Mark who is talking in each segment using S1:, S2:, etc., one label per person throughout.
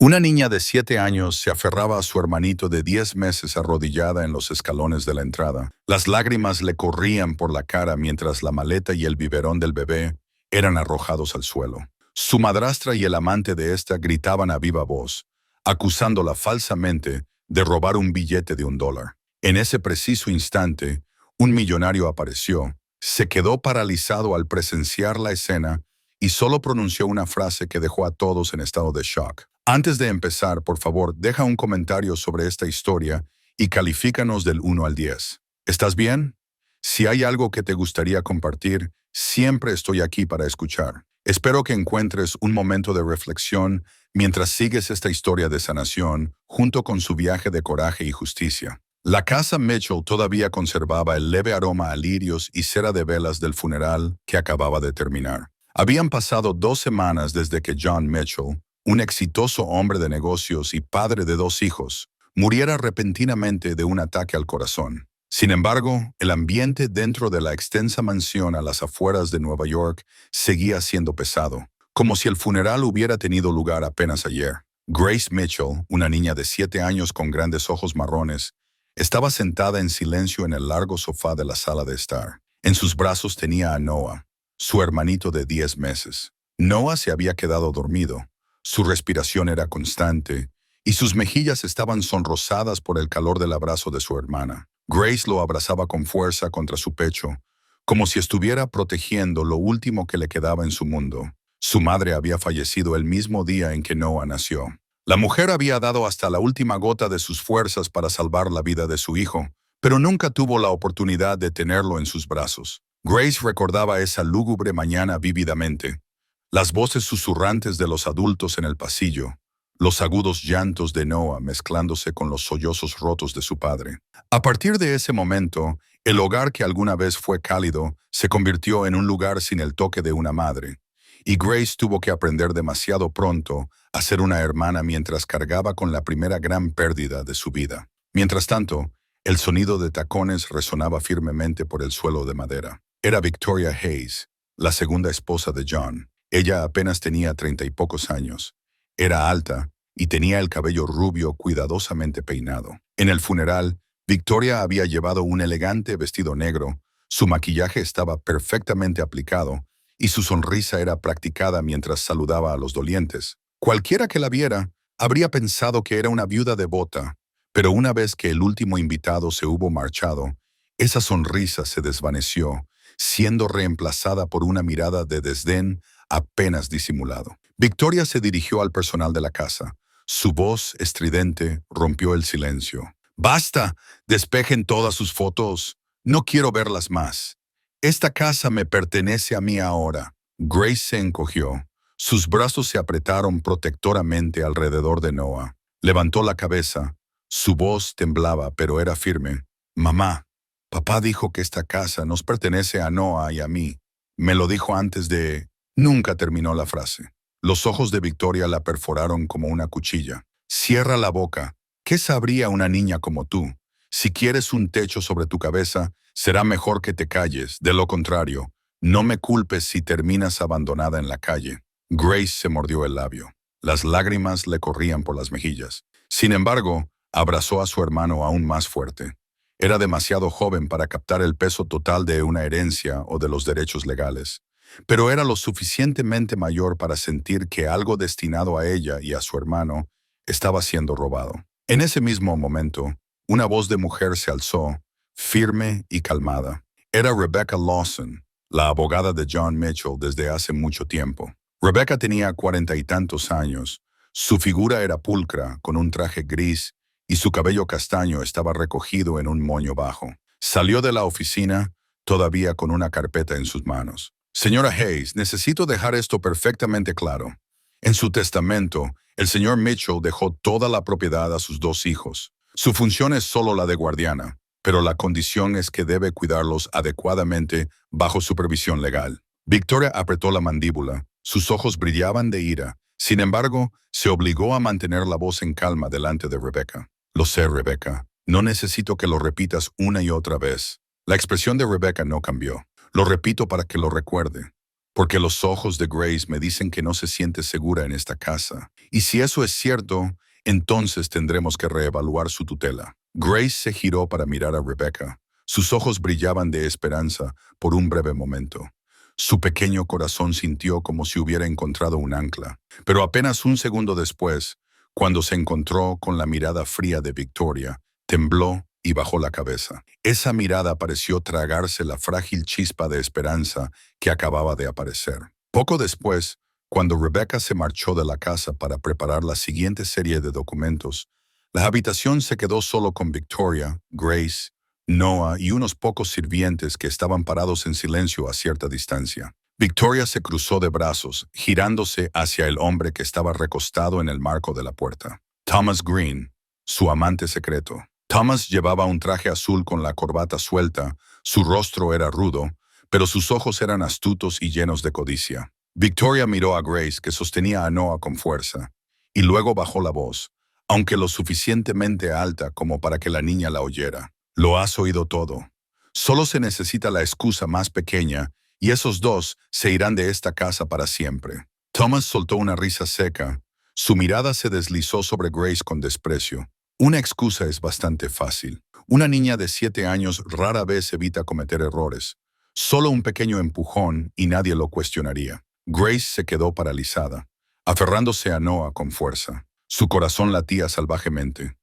S1: Una niña de 7 años se aferraba a su hermanito de 10 meses arrodillada en los escalones de la entrada. Las lágrimas le corrían por la cara mientras la maleta y el biberón del bebé eran arrojados al suelo. Su madrastra y el amante de ésta gritaban a viva voz, acusándola falsamente de robar un billete de $1. En ese preciso instante, un millonario apareció, se quedó paralizado al presenciar la escena y solo pronunció una frase que dejó a todos en estado de shock. Antes de empezar, por favor, deja un comentario sobre esta historia y califícanos del 1 al 10. ¿Estás bien? Si hay algo que te gustaría compartir, siempre estoy aquí para escuchar. Espero que encuentres un momento de reflexión mientras sigues esta historia de sanación junto con su viaje de coraje y justicia. La casa Mitchell todavía conservaba el leve aroma a lirios y cera de velas del funeral que acababa de terminar. Habían pasado 2 semanas desde que John Mitchell, un exitoso hombre de negocios y padre de 2 hijos, muriera repentinamente de un ataque al corazón. Sin embargo, el ambiente dentro de la extensa mansión a las afueras de Nueva York seguía siendo pesado, como si el funeral hubiera tenido lugar apenas ayer. Grace Mitchell, una niña de 7 años con grandes ojos marrones, estaba sentada en silencio en el largo sofá de la sala de estar. En sus brazos tenía a Noah, su hermanito de 10 meses. Noah se había quedado dormido. Su respiración era constante y sus mejillas estaban sonrosadas por el calor del abrazo de su hermana. Grace lo abrazaba con fuerza contra su pecho, como si estuviera protegiendo lo último que le quedaba en su mundo. Su madre había fallecido el mismo día en que Noah nació. La mujer había dado hasta la última gota de sus fuerzas para salvar la vida de su hijo, pero nunca tuvo la oportunidad de tenerlo en sus brazos. Grace recordaba esa lúgubre mañana vívidamente. Las voces susurrantes de los adultos en el pasillo, los agudos llantos de Noah mezclándose con los sollozos rotos de su padre. A partir de ese momento, el hogar que alguna vez fue cálido se convirtió en un lugar sin el toque de una madre, y Grace tuvo que aprender demasiado pronto a ser una hermana mientras cargaba con la primera gran pérdida de su vida. Mientras tanto, el sonido de tacones resonaba firmemente por el suelo de madera. Era Victoria Hayes, la segunda esposa de John. Ella apenas tenía 30 y pocos años. Era alta y tenía el cabello rubio cuidadosamente peinado. En el funeral, Victoria había llevado un elegante vestido negro, su maquillaje estaba perfectamente aplicado y su sonrisa era practicada mientras saludaba a los dolientes. Cualquiera que la viera habría pensado que era una viuda devota, pero una vez que el último invitado se hubo marchado, esa sonrisa se desvaneció, siendo reemplazada por una mirada de desdén apenas disimulado. Victoria se dirigió al personal de la casa. Su voz estridente rompió el silencio. «¡Basta! Despejen todas sus fotos. No quiero verlas más. Esta casa me pertenece a mí ahora». Grace se encogió. Sus brazos se apretaron protectoramente alrededor de Noah. Levantó la cabeza. Su voz temblaba, pero era firme. «Mamá, papá dijo que esta casa nos pertenece a Noah y a mí. Me lo dijo antes de...» Nunca terminó la frase. Los ojos de Victoria la perforaron como una cuchilla. «Cierra la boca. ¿Qué sabría una niña como tú? Si quieres un techo sobre tu cabeza, será mejor que te calles. De lo contrario, no me culpes si terminas abandonada en la calle». Grace se mordió el labio. Las lágrimas le corrían por las mejillas. Sin embargo, abrazó a su hermano aún más fuerte. Era demasiado joven para captar el peso total de una herencia o de los derechos legales, pero era lo suficientemente mayor para sentir que algo destinado a ella y a su hermano estaba siendo robado. En ese mismo momento, una voz de mujer se alzó, firme y calmada. Era Rebecca Lawson, la abogada de John Mitchell desde hace mucho tiempo. Rebecca tenía 40 y tantos años. Su figura era pulcra, con un traje gris, y su cabello castaño estaba recogido en un moño bajo. Salió de la oficina, todavía con una carpeta en sus manos. «Señora Hayes, necesito dejar esto perfectamente claro. En su testamento, el señor Mitchell dejó toda la propiedad a sus 2 hijos. Su función es solo la de guardiana, pero la condición es que debe cuidarlos adecuadamente bajo supervisión legal». Victoria apretó la mandíbula. Sus ojos brillaban de ira. Sin embargo, se obligó a mantener la voz en calma delante de Rebecca. «Lo sé, Rebecca. No necesito que lo repitas una y otra vez». La expresión de Rebecca no cambió. «Lo repito para que lo recuerde. porque los ojos de Grace me dicen que no se siente segura en esta casa. Y si eso es cierto, entonces tendremos que reevaluar su tutela. Grace se giró para mirar a Rebecca. Sus ojos brillaban de esperanza por un breve momento. Su pequeño corazón sintió como si hubiera encontrado un ancla. Pero apenas un segundo después, cuando se encontró con la mirada fría de Victoria, tembló y bajó la cabeza. Esa mirada pareció tragarse la frágil chispa de esperanza que acababa de aparecer. Poco después, cuando Rebecca se marchó de la casa para preparar la siguiente serie de documentos, la habitación se quedó solo con Victoria, Grace, Noah y unos pocos sirvientes que estaban parados en silencio a cierta distancia. Victoria se cruzó de brazos, girándose hacia el hombre que estaba recostado en el marco de la puerta. Thomas Green, su amante secreto. Thomas llevaba un traje azul con la corbata suelta, su rostro era rudo, pero sus ojos eran astutos y llenos de codicia. Victoria miró a Grace, que sostenía a Noah con fuerza, y luego bajó la voz, aunque lo suficientemente alta como para que la niña la oyera. Lo has oído todo. Solo se necesita la excusa más pequeña, y esos dos se irán de esta casa para siempre. Thomas soltó una risa seca. Su mirada se deslizó sobre Grace con desprecio. Una excusa es bastante fácil. Una niña de 7 años rara vez evita cometer errores. Solo un pequeño empujón y nadie lo cuestionaría. Grace se quedó paralizada, aferrándose a Noah con fuerza. Su corazón latía salvajemente.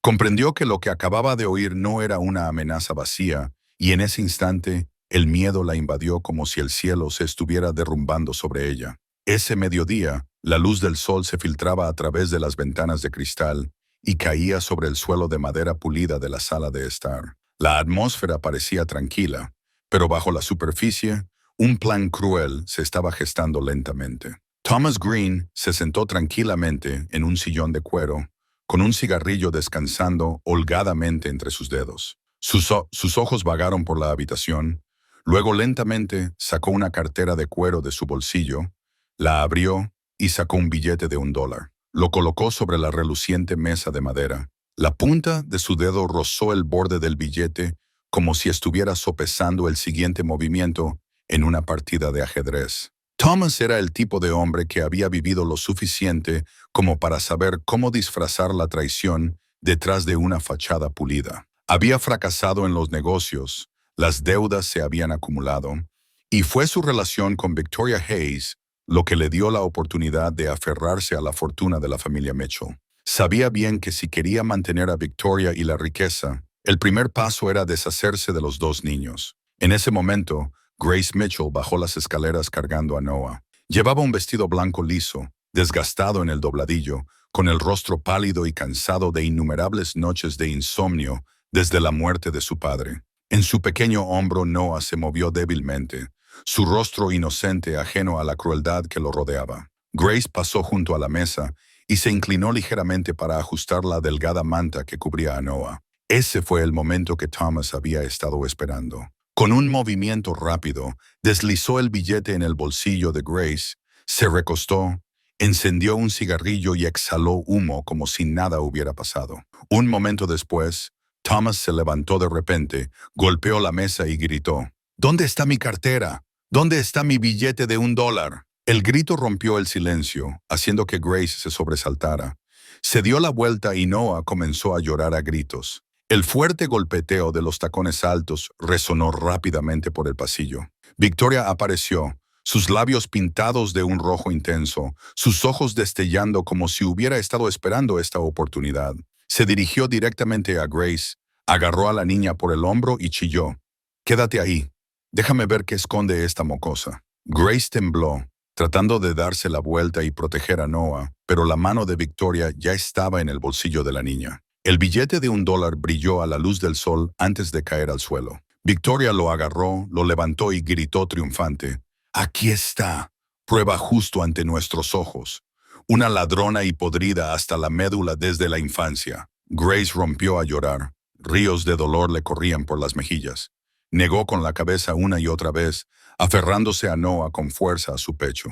S1: Comprendió que lo que acababa de oír no era una amenaza vacía, y en ese instante el miedo la invadió como si el cielo se estuviera derrumbando sobre ella. Ese mediodía, la luz del sol se filtraba a través de las ventanas de cristal y caía sobre el suelo de madera pulida de la sala de estar. La atmósfera parecía tranquila, pero bajo la superficie, un plan cruel se estaba gestando lentamente. Thomas Green se sentó tranquilamente en un sillón de cuero, con un cigarrillo descansando holgadamente entre sus dedos. Sus ojos vagaron por la habitación, luego lentamente sacó una cartera de cuero de su bolsillo, la abrió y sacó un billete de $1. Lo colocó sobre la reluciente mesa de madera. La punta de su dedo rozó el borde del billete como si estuviera sopesando el siguiente movimiento en una partida de ajedrez. Thomas era el tipo de hombre que había vivido lo suficiente como para saber cómo disfrazar la traición detrás de una fachada pulida. Había fracasado en los negocios, las deudas se habían acumulado, y fue su relación con Victoria Hayes lo que le dio la oportunidad de aferrarse a la fortuna de la familia Mitchell. Sabía bien que si quería mantener a Victoria y la riqueza, el primer paso era deshacerse de los dos niños. En ese momento, Grace Mitchell bajó las escaleras cargando a Noah. Llevaba un vestido blanco liso, desgastado en el dobladillo, con el rostro pálido y cansado de innumerables noches de insomnio desde la muerte de su padre. En su pequeño hombro Noah se movió débilmente, su rostro inocente ajeno a la crueldad que lo rodeaba. Grace pasó junto a la mesa y se inclinó ligeramente para ajustar la delgada manta que cubría a Noah. Ese fue el momento que Thomas había estado esperando. Con un movimiento rápido, deslizó el billete en el bolsillo de Grace, se recostó, encendió un cigarrillo y exhaló humo como si nada hubiera pasado. Un momento después, Thomas se levantó de repente, golpeó la mesa y gritó: «¿Dónde está mi cartera? ¿Dónde está mi billete de $1?» El grito rompió el silencio, haciendo que Grace se sobresaltara. Se dio la vuelta y Noah comenzó a llorar a gritos. El fuerte golpeteo de los tacones altos resonó rápidamente por el pasillo. Victoria apareció, sus labios pintados de un rojo intenso, sus ojos destellando como si hubiera estado esperando esta oportunidad. Se dirigió directamente a Grace, agarró a la niña por el hombro y chilló: «Quédate ahí, déjame ver qué esconde esta mocosa». Grace tembló, tratando de darse la vuelta y proteger a Noah, pero la mano de Victoria ya estaba en el bolsillo de la niña. El billete de $1 brilló a la luz del sol antes de caer al suelo. Victoria lo agarró, lo levantó y gritó triunfante: «Aquí está, prueba justo ante nuestros ojos. Una ladrona y podrida hasta la médula desde la infancia». Grace rompió a llorar. Ríos de dolor le corrían por las mejillas. Negó con la cabeza una y otra vez, aferrándose a Noah con fuerza a su pecho.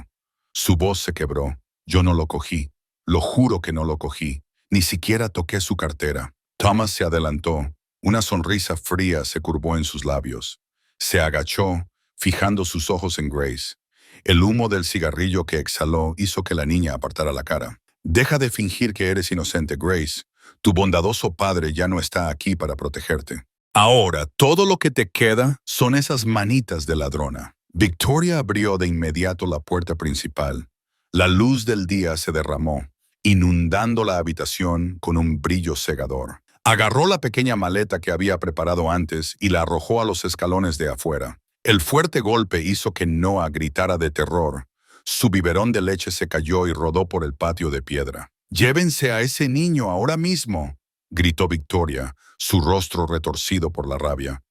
S1: Su voz se quebró. «Yo no lo cogí. Lo juro que no lo cogí. Ni siquiera toqué su cartera». Thomas se adelantó. Una sonrisa fría se curvó en sus labios. Se agachó, fijando sus ojos en Grace. El humo del cigarrillo que exhaló hizo que la niña apartara la cara. Deja de fingir que eres inocente, Grace. Tu bondadoso padre ya no está aquí para protegerte. Ahora, todo lo que te queda son esas manitas de ladrona. Victoria abrió de inmediato la puerta principal. La luz del día se derramó, inundando la habitación con un brillo cegador. Agarró la pequeña maleta que había preparado antes y la arrojó a los escalones de afuera. El fuerte golpe hizo que Noah gritara de terror. Su biberón de leche se cayó y rodó por el patio de piedra. «¡Llévense a ese niño ahora mismo!», gritó Victoria, su rostro retorcido por la rabia.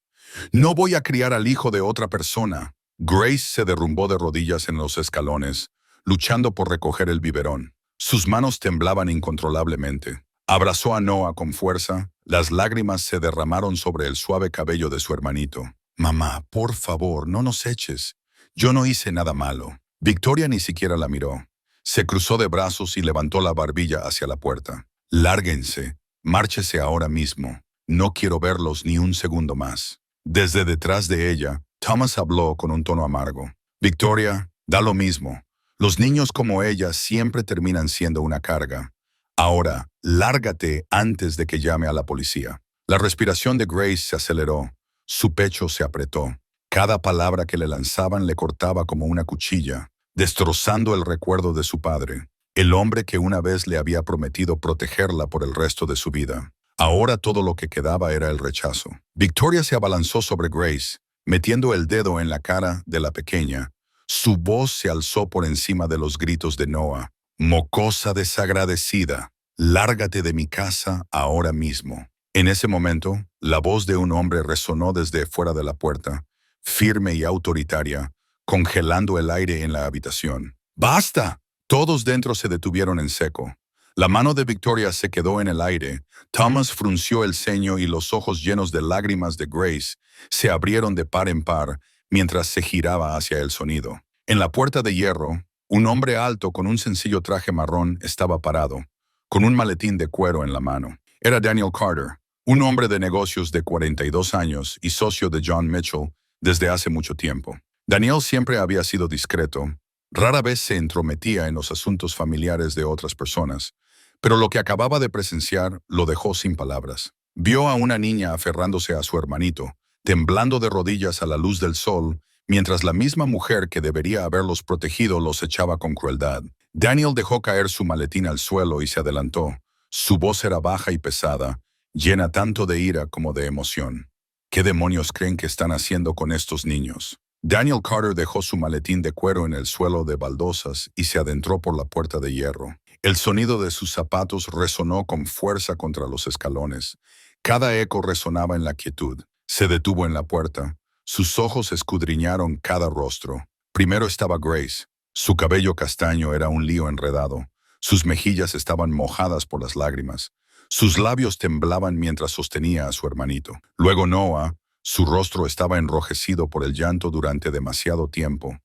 S1: «No voy a criar al hijo de otra persona». Grace se derrumbó de rodillas en los escalones, luchando por recoger el biberón. Sus manos temblaban incontrolablemente. Abrazó a Noah con fuerza. Las lágrimas se derramaron sobre el suave cabello de su hermanito. «Mamá, por favor, no nos eches. Yo no hice nada malo». Victoria ni siquiera la miró. Se cruzó de brazos y levantó la barbilla hacia la puerta. «Lárguense. Márchese ahora mismo. No quiero verlos ni un segundo más». Desde detrás de ella, Thomas habló con un tono amargo. «Victoria, da lo mismo. Los niños como ella siempre terminan siendo una carga. Ahora, lárgate antes de que llame a la policía». La respiración de Grace se aceleró. Su pecho se apretó. Cada palabra que le lanzaban le cortaba como una cuchilla, destrozando el recuerdo de su padre, el hombre que una vez le había prometido protegerla por el resto de su vida. Ahora todo lo que quedaba era el rechazo. Victoria se abalanzó sobre Grace, metiendo el dedo en la cara de la pequeña. Su voz se alzó por encima de los gritos de Noah. «Mocosa desagradecida, lárgate de mi casa ahora mismo». En ese momento, la voz de un hombre resonó desde fuera de la puerta, firme y autoritaria, congelando el aire en la habitación. «¡Basta!». Todos dentro se detuvieron en seco. La mano de Victoria se quedó en el aire. Thomas frunció el ceño y los ojos llenos de lágrimas de Grace se abrieron de par en par mientras se giraba hacia el sonido. En la puerta de hierro, un hombre alto con un sencillo traje marrón estaba parado, con un maletín de cuero en la mano. Era Daniel Carter, un hombre de negocios de 42 años y socio de John Mitchell desde hace mucho tiempo. Daniel siempre había sido discreto. Rara vez se entrometía en los asuntos familiares de otras personas, pero lo que acababa de presenciar lo dejó sin palabras. Vio a una niña aferrándose a su hermanito, temblando de rodillas a la luz del sol, mientras la misma mujer que debería haberlos protegido los echaba con crueldad. Daniel dejó caer su maletín al suelo y se adelantó. Su voz era baja y pesada, llena tanto de ira como de emoción. «¿Qué demonios creen que están haciendo con estos niños?». Daniel Carter dejó su maletín de cuero en el suelo de baldosas y se adentró por la puerta de hierro. El sonido de sus zapatos resonó con fuerza contra los escalones. Cada eco resonaba en la quietud. Se detuvo en la puerta. Sus ojos escudriñaron cada rostro. Primero estaba Grace. Su cabello castaño era un lío enredado. Sus mejillas estaban mojadas por las lágrimas. Sus labios temblaban mientras sostenía a su hermanito. Luego Noah. Su rostro estaba enrojecido por el llanto durante demasiado tiempo.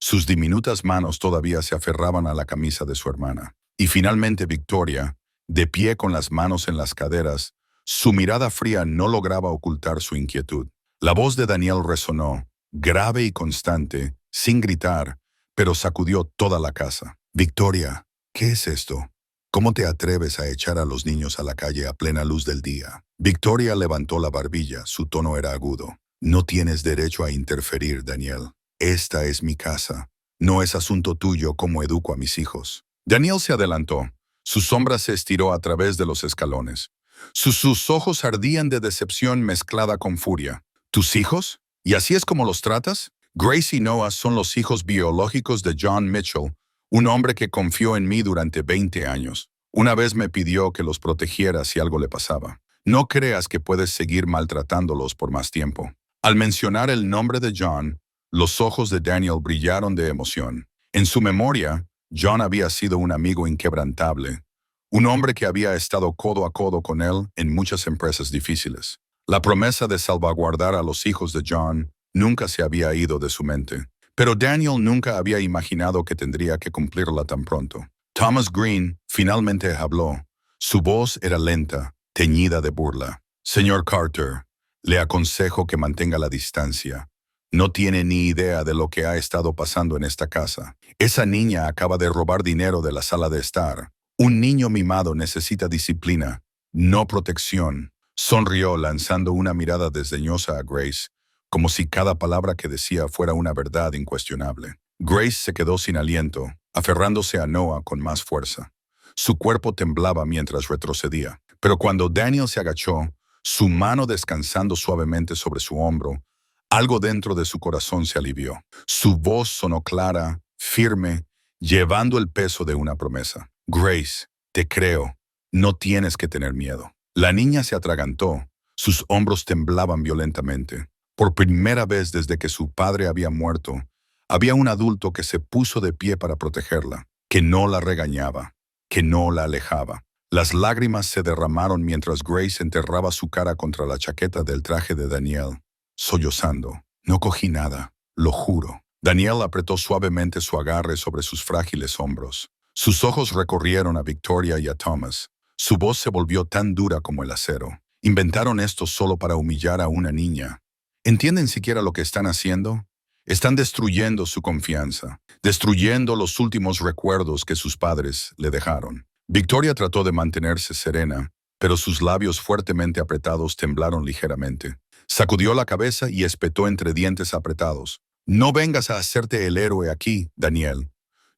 S1: Sus diminutas manos todavía se aferraban a la camisa de su hermana. Y finalmente Victoria, de pie con las manos en las caderas, su mirada fría no lograba ocultar su inquietud. La voz de Daniel resonó, grave y constante, sin gritar, pero sacudió toda la casa. «Victoria, ¿qué es esto? ¿Cómo te atreves a echar a los niños a la calle a plena luz del día?». Victoria levantó la barbilla, su tono era agudo. «No tienes derecho a interferir, Daniel. Esta es mi casa. No es asunto tuyo cómo educo a mis hijos». Daniel se adelantó. Su sombra se estiró a través de los escalones. Sus ojos ardían de decepción mezclada con furia. «¿Tus hijos? ¿Y así es como los tratas?». Grace y Noah son los hijos biológicos de John Mitchell, un hombre que confió en mí durante 20 años. Una vez me pidió que los protegiera si algo le pasaba. No creas que puedes seguir maltratándolos por más tiempo». Al mencionar el nombre de John, los ojos de Daniel brillaron de emoción. En su memoria, John había sido un amigo inquebrantable, un hombre que había estado codo a codo con él en muchas empresas difíciles. La promesa de salvaguardar a los hijos de John nunca se había ido de su mente, pero Daniel nunca había imaginado que tendría que cumplirla tan pronto. Thomas Green finalmente habló. Su voz era lenta, teñida de burla. «Señor Carter, le aconsejo que mantenga la distancia. No tiene ni idea de lo que ha estado pasando en esta casa. Esa niña acaba de robar dinero de la sala de estar. Un niño mimado necesita disciplina, no protección. Sonrió lanzando una mirada desdeñosa a Grace, como si cada palabra que decía fuera una verdad incuestionable. Grace se quedó sin aliento, aferrándose a Noah con más fuerza. Su cuerpo temblaba mientras retrocedía, pero cuando Daniel se agachó, su mano descansando suavemente sobre su hombro, algo dentro de su corazón se alivió. Su voz sonó clara, firme, llevando el peso de una promesa. Grace, te creo. No tienes que tener miedo. La niña se atragantó. Sus hombros temblaban violentamente. Por primera vez desde que su padre había muerto, había un adulto que se puso de pie para protegerla, que no la regañaba, que no la alejaba. Las lágrimas se derramaron mientras Grace enterraba su cara contra la chaqueta del traje de Daniel, sollozando. No cogí nada, lo juro. Daniel apretó suavemente su agarre sobre sus frágiles hombros. Sus ojos recorrieron a Victoria y a Thomas. Su voz se volvió tan dura como el acero. Inventaron esto solo para humillar a una niña. ¿Entienden siquiera lo que están haciendo? Están destruyendo su confianza, destruyendo los últimos recuerdos que sus padres le dejaron. Victoria trató de mantenerse serena, pero sus labios fuertemente apretados temblaron ligeramente. Sacudió la cabeza y espetó entre dientes apretados. No vengas a hacerte el héroe aquí, Daniel.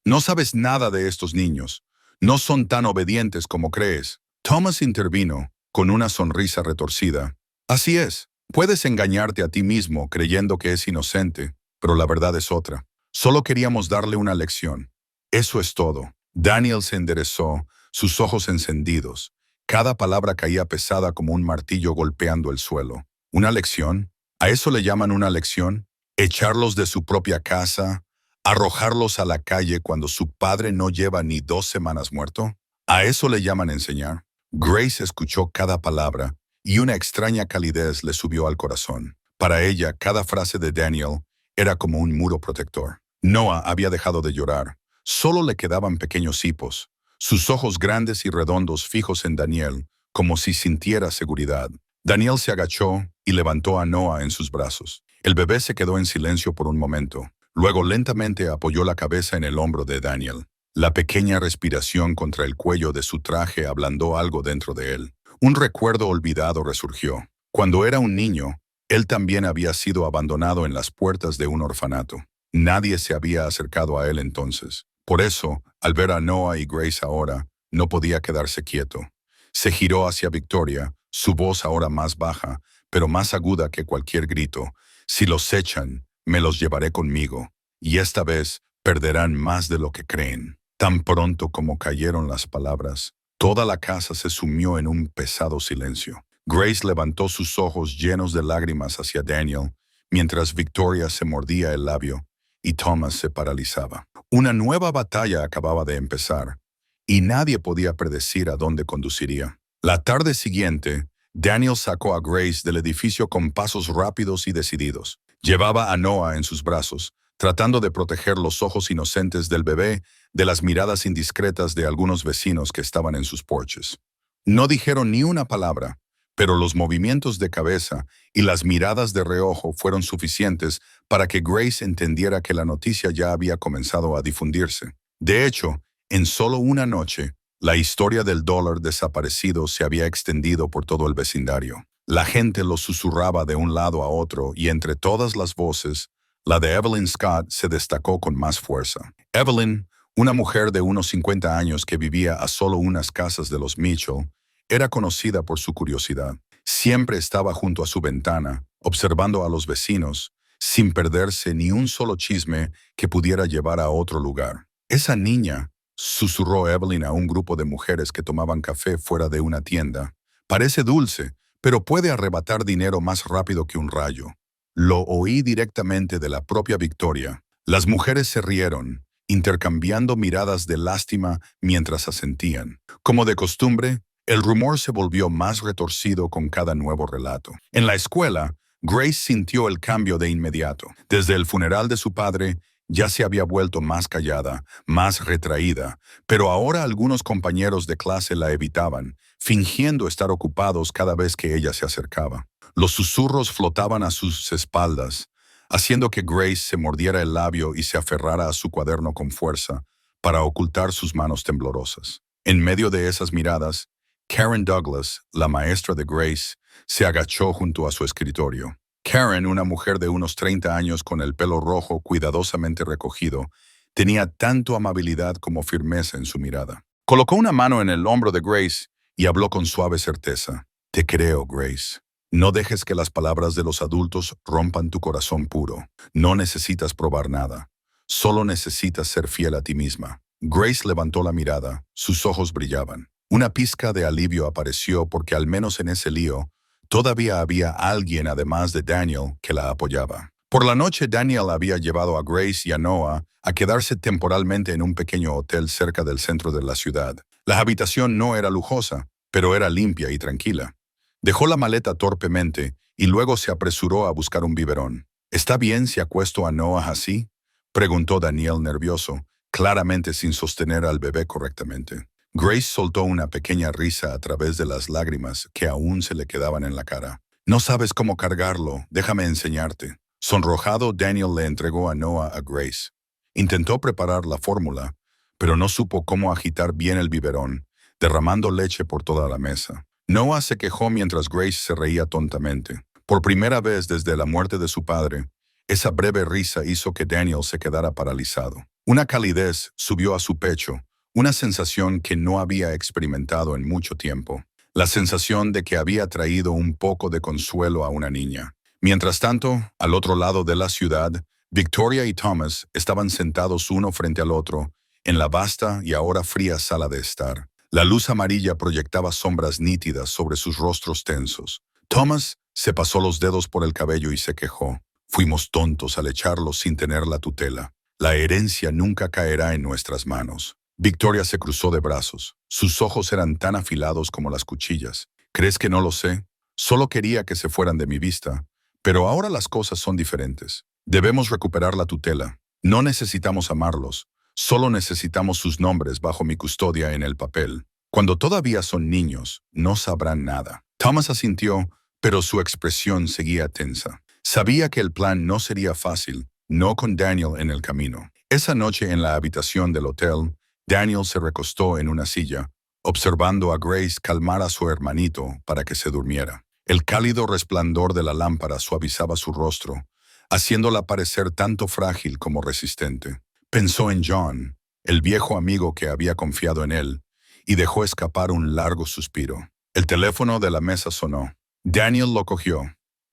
S1: No sabes nada de estos niños. No son tan obedientes como crees. Thomas intervino, con una sonrisa retorcida. Así es, puedes engañarte a ti mismo creyendo que es inocente, pero la verdad es otra. Solo queríamos darle una lección. Eso es todo. Daniel se enderezó, sus ojos encendidos. Cada palabra caía pesada como un martillo golpeando el suelo. ¿Una lección? ¿A eso le llaman una lección? ¿Echarlos de su propia casa? ¿Arrojarlos a la calle cuando su padre no lleva ni 2 semanas muerto? ¿A eso le llaman enseñar? Grace escuchó cada palabra y una extraña calidez le subió al corazón. Para ella, cada frase de Daniel era como un muro protector. Noah había dejado de llorar. Solo le quedaban pequeños hipos, sus ojos grandes y redondos fijos en Daniel, como si sintiera seguridad. Daniel se agachó y levantó a Noah en sus brazos. El bebé se quedó en silencio por un momento. Luego lentamente apoyó la cabeza en el hombro de Daniel. La pequeña respiración contra el cuello de su traje ablandó algo dentro de él. Un recuerdo olvidado resurgió. Cuando era un niño, él también había sido abandonado en las puertas de un orfanato. Nadie se había acercado a él entonces. Por eso, al ver a Noah y Grace ahora, no podía quedarse quieto. Se giró hacia Victoria, su voz ahora más baja, pero más aguda que cualquier grito. Si los echan, me los llevaré conmigo, y esta vez perderán más de lo que creen. Tan pronto como cayeron las palabras, toda la casa se sumió en un pesado silencio. Grace levantó sus ojos llenos de lágrimas hacia Daniel, mientras Victoria se mordía el labio y Thomas se paralizaba. Una nueva batalla acababa de empezar, y nadie podía predecir a dónde conduciría. La tarde siguiente, Daniel sacó a Grace del edificio con pasos rápidos y decididos. Llevaba a Noah en sus brazos, tratando de proteger los ojos inocentes del bebé de las miradas indiscretas de algunos vecinos que estaban en sus porches. No dijeron ni una palabra, pero los movimientos de cabeza y las miradas de reojo fueron suficientes para que Grace entendiera que la noticia ya había comenzado a difundirse. De hecho, en solo una noche, la historia del dólar desaparecido se había extendido por todo el vecindario. La gente lo susurraba de un lado a otro y entre todas las voces, la de Evelyn Scott se destacó con más fuerza. Evelyn, una mujer de unos 50 años que vivía a solo unas casas de los Mitchell, era conocida por su curiosidad. Siempre estaba junto a su ventana, observando a los vecinos, sin perderse ni un solo chisme que pudiera llevar a otro lugar. Esa niña, susurró Evelyn a un grupo de mujeres que tomaban café fuera de una tienda, parece dulce, pero puede arrebatar dinero más rápido que un rayo. Lo oí directamente de la propia Victoria. Las mujeres se rieron, intercambiando miradas de lástima mientras asentían. Como de costumbre, el rumor se volvió más retorcido con cada nuevo relato. En la escuela, Grace sintió el cambio de inmediato. Desde el funeral de su padre, ya se había vuelto más callada, más retraída, pero ahora algunos compañeros de clase la evitaban, fingiendo estar ocupados cada vez que ella se acercaba. Los susurros flotaban a sus espaldas, haciendo que Grace se mordiera el labio y se aferrara a su cuaderno con fuerza para ocultar sus manos temblorosas. En medio de esas miradas, Karen Douglas, la maestra de Grace, se agachó junto a su escritorio. Karen, una mujer de unos 30 años con el pelo rojo cuidadosamente recogido, tenía tanto amabilidad como firmeza en su mirada. Colocó una mano en el hombro de Grace y habló con suave certeza. Te creo, Grace. No dejes que las palabras de los adultos rompan tu corazón puro. No necesitas probar nada. Solo necesitas ser fiel a ti misma. Grace levantó la mirada. Sus ojos brillaban. Una pizca de alivio apareció porque al menos en ese lío, todavía había alguien además de Daniel que la apoyaba. Por la noche, Daniel había llevado a Grace y a Noah a quedarse temporalmente en un pequeño hotel cerca del centro de la ciudad. La habitación no era lujosa, pero era limpia y tranquila. Dejó la maleta torpemente y luego se apresuró a buscar un biberón. ¿Está bien si acuesto a Noah así?, preguntó Daniel nervioso, claramente sin sostener al bebé correctamente. Grace soltó una pequeña risa a través de las lágrimas que aún se le quedaban en la cara. No sabes cómo cargarlo, déjame enseñarte. Sonrojado, Daniel le entregó a Noah a Grace. Intentó preparar la fórmula, pero no supo cómo agitar bien el biberón, derramando leche por toda la mesa. Noah se quejó mientras Grace se reía tontamente. Por primera vez desde la muerte de su padre, esa breve risa hizo que Daniel se quedara paralizado. Una calidez subió a su pecho, una sensación que no había experimentado en mucho tiempo. La sensación de que había traído un poco de consuelo a una niña. Mientras tanto, al otro lado de la ciudad, Victoria y Thomas estaban sentados uno frente al otro en la vasta y ahora fría sala de estar. La luz amarilla proyectaba sombras nítidas sobre sus rostros tensos. Thomas se pasó los dedos por el cabello y se quejó. Fuimos tontos al echarlos sin tener la tutela. La herencia nunca caerá en nuestras manos. Victoria se cruzó de brazos. Sus ojos eran tan afilados como las cuchillas. ¿Crees que no lo sé? Solo quería que se fueran de mi vista. Pero ahora las cosas son diferentes. Debemos recuperar la tutela. No necesitamos amarlos. Solo necesitamos sus nombres bajo mi custodia en el papel. Cuando todavía son niños, no sabrán nada. Thomas asintió, pero su expresión seguía tensa. Sabía que el plan no sería fácil, no con Daniel en el camino. Esa noche en la habitación del hotel, Daniel se recostó en una silla, observando a Grace calmar a su hermanito para que se durmiera. El cálido resplandor de la lámpara suavizaba su rostro, haciéndola parecer tanto frágil como resistente. Pensó en John, el viejo amigo que había confiado en él, y dejó escapar un largo suspiro. El teléfono de la mesa sonó. Daniel lo cogió.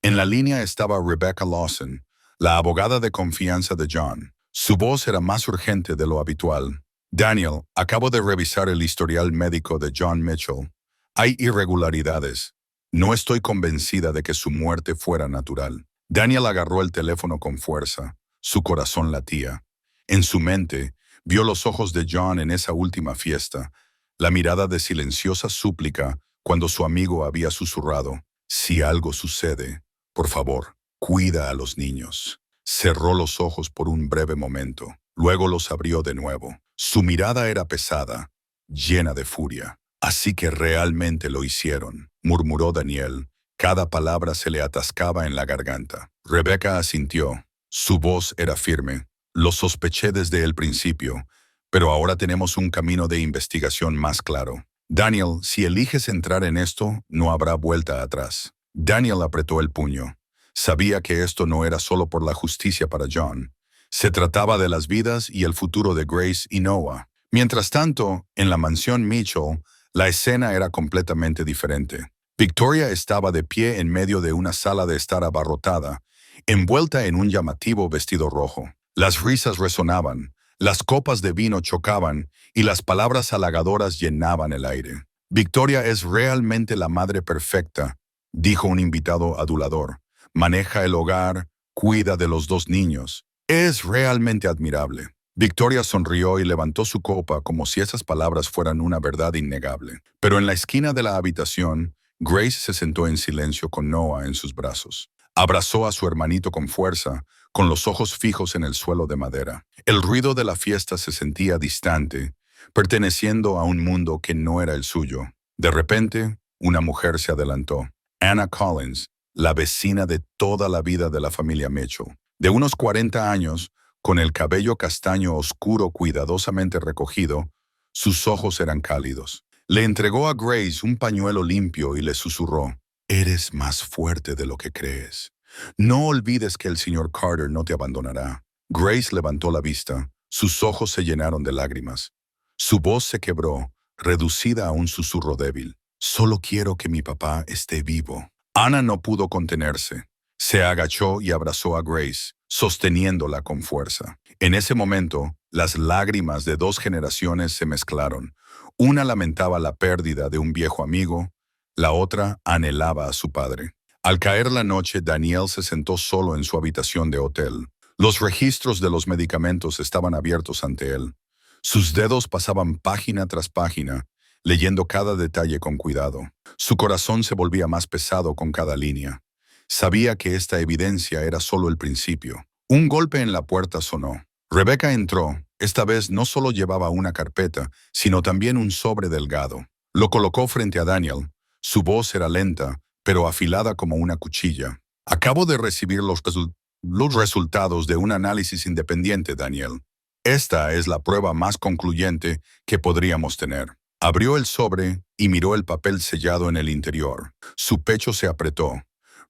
S1: En la línea estaba Rebecca Lawson, la abogada de confianza de John. Su voz era más urgente de lo habitual. Daniel, acabo de revisar el historial médico de John Mitchell. Hay irregularidades. No estoy convencida de que su muerte fuera natural. Daniel agarró el teléfono con fuerza. Su corazón latía. En su mente, vio los ojos de John en esa última fiesta, la mirada de silenciosa súplica cuando su amigo había susurrado, «Si algo sucede, por favor, cuida a los niños». Cerró los ojos por un breve momento, luego los abrió de nuevo. Su mirada era pesada, llena de furia. «Así que realmente lo hicieron», murmuró Daniel. Cada palabra se le atascaba en la garganta. Rebecca asintió. Su voz era firme. «Lo sospeché desde el principio, pero ahora tenemos un camino de investigación más claro. Daniel, si eliges entrar en esto, no habrá vuelta atrás». Daniel apretó el puño. Sabía que esto no era solo por la justicia para John. Se trataba de las vidas y el futuro de Grace y Noah. Mientras tanto, en la mansión Mitchell, la escena era completamente diferente. Victoria estaba de pie en medio de una sala de estar abarrotada, envuelta en un llamativo vestido rojo. Las risas resonaban, las copas de vino chocaban y las palabras halagadoras llenaban el aire. «Victoria es realmente la madre perfecta», dijo un invitado adulador. «Maneja el hogar, cuida de los dos niños. Es realmente admirable». Victoria sonrió y levantó su copa como si esas palabras fueran una verdad innegable. Pero en la esquina de la habitación, Grace se sentó en silencio con Noah en sus brazos. Abrazó a su hermanito con fuerza, con los ojos fijos en el suelo de madera. El ruido de la fiesta se sentía distante, perteneciendo a un mundo que no era el suyo. De repente, una mujer se adelantó. Anna Collins, la vecina de toda la vida de la familia Mitchell. de unos 40 años, con el cabello castaño oscuro cuidadosamente recogido. Sus ojos eran cálidos. Le entregó a Grace un pañuelo limpio y le susurró: «Eres más fuerte de lo que crees. No olvides que el señor Carter no te abandonará». Grace levantó la vista. Sus ojos se llenaron de lágrimas. Su voz se quebró, reducida a un susurro débil. «Solo quiero que mi papá esté vivo». Ana no pudo contenerse. Se agachó y abrazó a Grace, sosteniéndola con fuerza. En ese momento, las lágrimas de dos generaciones se mezclaron. Una lamentaba la pérdida de un viejo amigo, la otra anhelaba a su padre. Al caer la noche, Daniel se sentó solo en su habitación de hotel. Los registros de los medicamentos estaban abiertos ante él. Sus dedos pasaban página tras página, leyendo cada detalle con cuidado. Su corazón se volvía más pesado con cada línea. Sabía que esta evidencia era solo el principio. Un golpe en la puerta sonó. Rebecca entró. Esta vez no solo llevaba una carpeta, sino también un sobre delgado. Lo colocó frente a Daniel. Su voz era lenta, pero afilada como una cuchilla. «Acabo de recibir los resultados de un análisis independiente, Daniel. Esta es la prueba más concluyente que podríamos tener». Abrió el sobre y miró el papel sellado en el interior. Su pecho se apretó.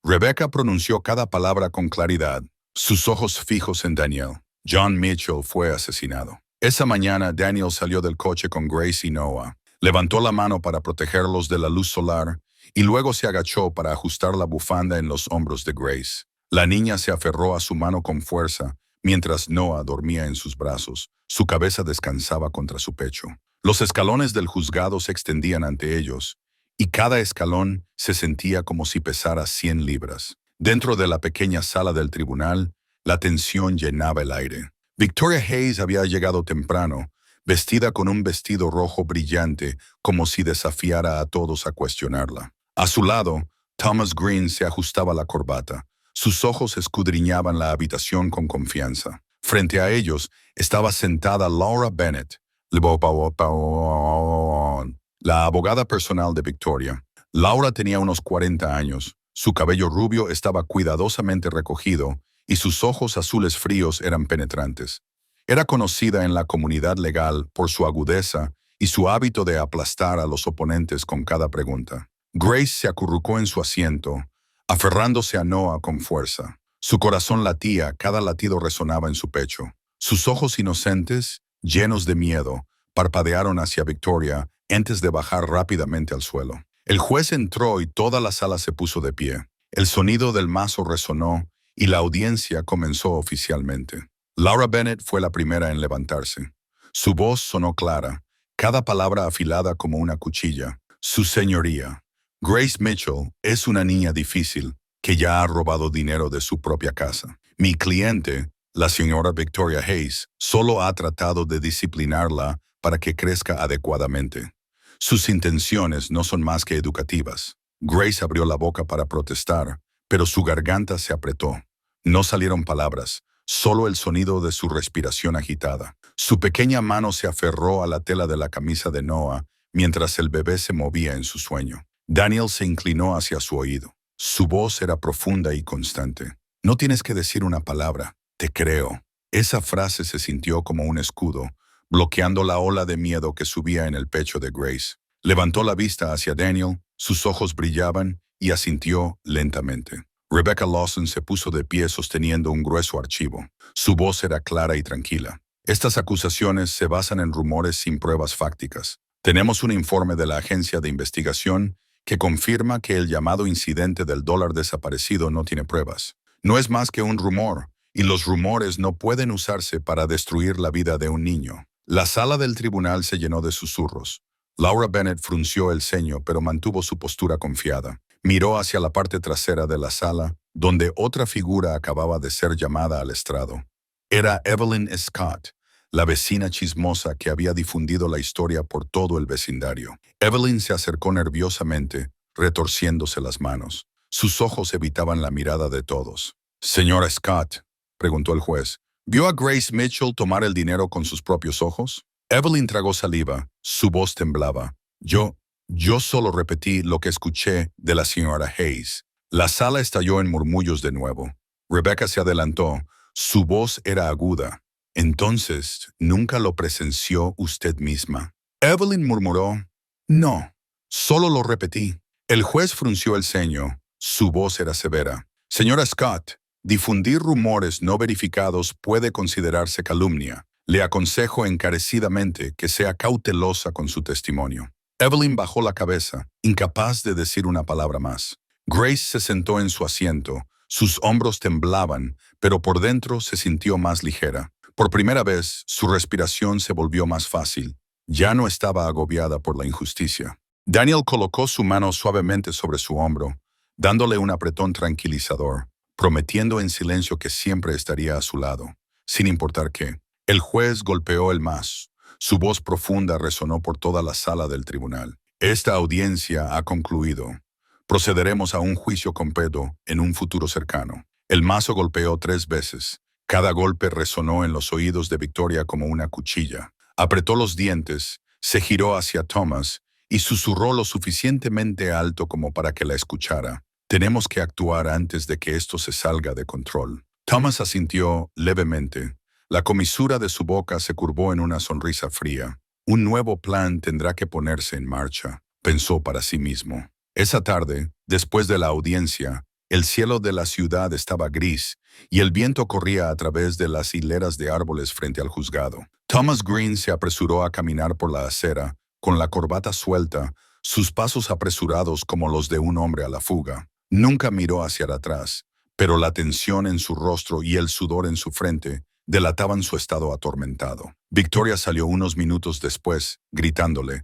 S1: Rebecca pronunció cada palabra con claridad, sus ojos fijos en Daniel. John Mitchell fue asesinado. Esa mañana, Daniel salió del coche con Grace y Noah. Levantó la mano para protegerlos de la luz solar y luego se agachó para ajustar la bufanda en los hombros de Grace. La niña se aferró a su mano con fuerza, mientras Noah dormía en sus brazos. Su cabeza descansaba contra su pecho. Los escalones del juzgado se extendían ante ellos, y cada escalón se sentía como si pesara 100 libras. Dentro de la pequeña sala del tribunal, la tensión llenaba el aire. Victoria Hayes había llegado temprano, vestida con un vestido rojo brillante, como si desafiara a todos a cuestionarla. A su lado, Thomas Green se ajustaba la corbata. Sus ojos escudriñaban la habitación con confianza. Frente a ellos estaba sentada Laura Bennett, la abogada personal de Victoria. Laura tenía unos 40 años. Su cabello rubio estaba cuidadosamente recogido y sus ojos azules fríos eran penetrantes. Era conocida en la comunidad legal por su agudeza y su hábito de aplastar a los oponentes con cada pregunta. Grace se acurrucó en su asiento, aferrándose a Noah con fuerza. Su corazón latía, cada latido resonaba en su pecho. Sus ojos inocentes, llenos de miedo, parpadearon hacia Victoria antes de bajar rápidamente al suelo. El juez entró y toda la sala se puso de pie. El sonido del mazo resonó y la audiencia comenzó oficialmente. Laura Bennett fue la primera en levantarse. Su voz sonó clara, cada palabra afilada como una cuchilla. «Su señoría, Grace Mitchell es una niña difícil que ya ha robado dinero de su propia casa. Mi cliente, la señora Victoria Hayes, solo ha tratado de disciplinarla para que crezca adecuadamente. Sus intenciones no son más que educativas». Grace abrió la boca para protestar, pero su garganta se apretó. No salieron palabras, solo el sonido de su respiración agitada. Su pequeña mano se aferró a la tela de la camisa de Noah mientras el bebé se movía en su sueño. Daniel se inclinó hacia su oído. Su voz era profunda y constante. «No tienes que decir una palabra. Te creo». Esa frase se sintió como un escudo, bloqueando la ola de miedo que subía en el pecho de Grace. Levantó la vista hacia Daniel, sus ojos brillaban y asintió lentamente. Rebecca Lawson se puso de pie sosteniendo un grueso archivo. Su voz era clara y tranquila. «Estas acusaciones se basan en rumores sin pruebas fácticas. Tenemos un informe de la agencia de investigación que confirma que el llamado incidente del dólar desaparecido no tiene pruebas. No es más que un rumor, y los rumores no pueden usarse para destruir la vida de un niño». La sala del tribunal se llenó de susurros. Laura Bennett frunció el ceño, pero mantuvo su postura confiada. Miró hacia la parte trasera de la sala, donde otra figura acababa de ser llamada al estrado. Era Evelyn Scott, la vecina chismosa que había difundido la historia por todo el vecindario. Evelyn se acercó nerviosamente, retorciéndose las manos. Sus ojos evitaban la mirada de todos. «Señora Scott», preguntó el juez, «¿vio a Grace Mitchell tomar el dinero con sus propios ojos?» Evelyn tragó saliva, su voz temblaba. Yo solo repetí lo que escuché de la señora Hayes». La sala estalló en murmullos de nuevo. Rebecca se adelantó, Su voz era aguda. Entonces, ¿nunca lo presenció usted misma? Evelyn murmuró, no, solo lo repetí. El juez frunció el ceño. Su voz era severa. Señora Scott, difundir rumores no verificados puede considerarse calumnia. Le aconsejo encarecidamente que sea cautelosa con su testimonio. Evelyn bajó la cabeza, incapaz de decir una palabra más. Grace se sentó en su asiento. Sus hombros temblaban, pero por dentro se sintió más ligera. Por primera vez, su respiración se volvió más fácil. Ya no estaba agobiada por la injusticia. Daniel colocó su mano suavemente sobre su hombro, dándole un apretón tranquilizador, prometiendo en silencio que siempre estaría a su lado, sin importar qué. El juez golpeó el mas. Su voz profunda resonó por toda la sala del tribunal. Esta audiencia ha concluido. Procederemos a un juicio completo en un futuro cercano. El mazo golpeó 3 veces. Cada golpe resonó en los oídos de Victoria como una cuchilla. Apretó los dientes, se giró hacia Thomas y susurró lo suficientemente alto como para que la escuchara. Tenemos que actuar antes de que esto se salga de control. Thomas asintió levemente. La comisura de su boca se curvó en una sonrisa fría. Un nuevo plan tendrá que ponerse en marcha, pensó para sí mismo. Esa tarde, después de la audiencia, el cielo de la ciudad estaba gris y el viento corría a través de las hileras de árboles frente al juzgado. Thomas Green se apresuró a caminar por la acera, con la corbata suelta, sus pasos apresurados como los de un hombre a la fuga. Nunca miró hacia atrás, pero la tensión en su rostro y el sudor en su frente delataban su estado atormentado. Victoria salió unos minutos después, gritándole,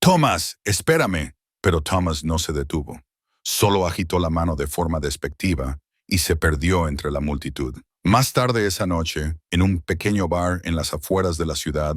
S1: «Thomas, espérame». Pero Thomas no se detuvo. Solo agitó la mano de forma despectiva y se perdió entre la multitud. Más tarde esa noche, en un pequeño bar en las afueras de la ciudad,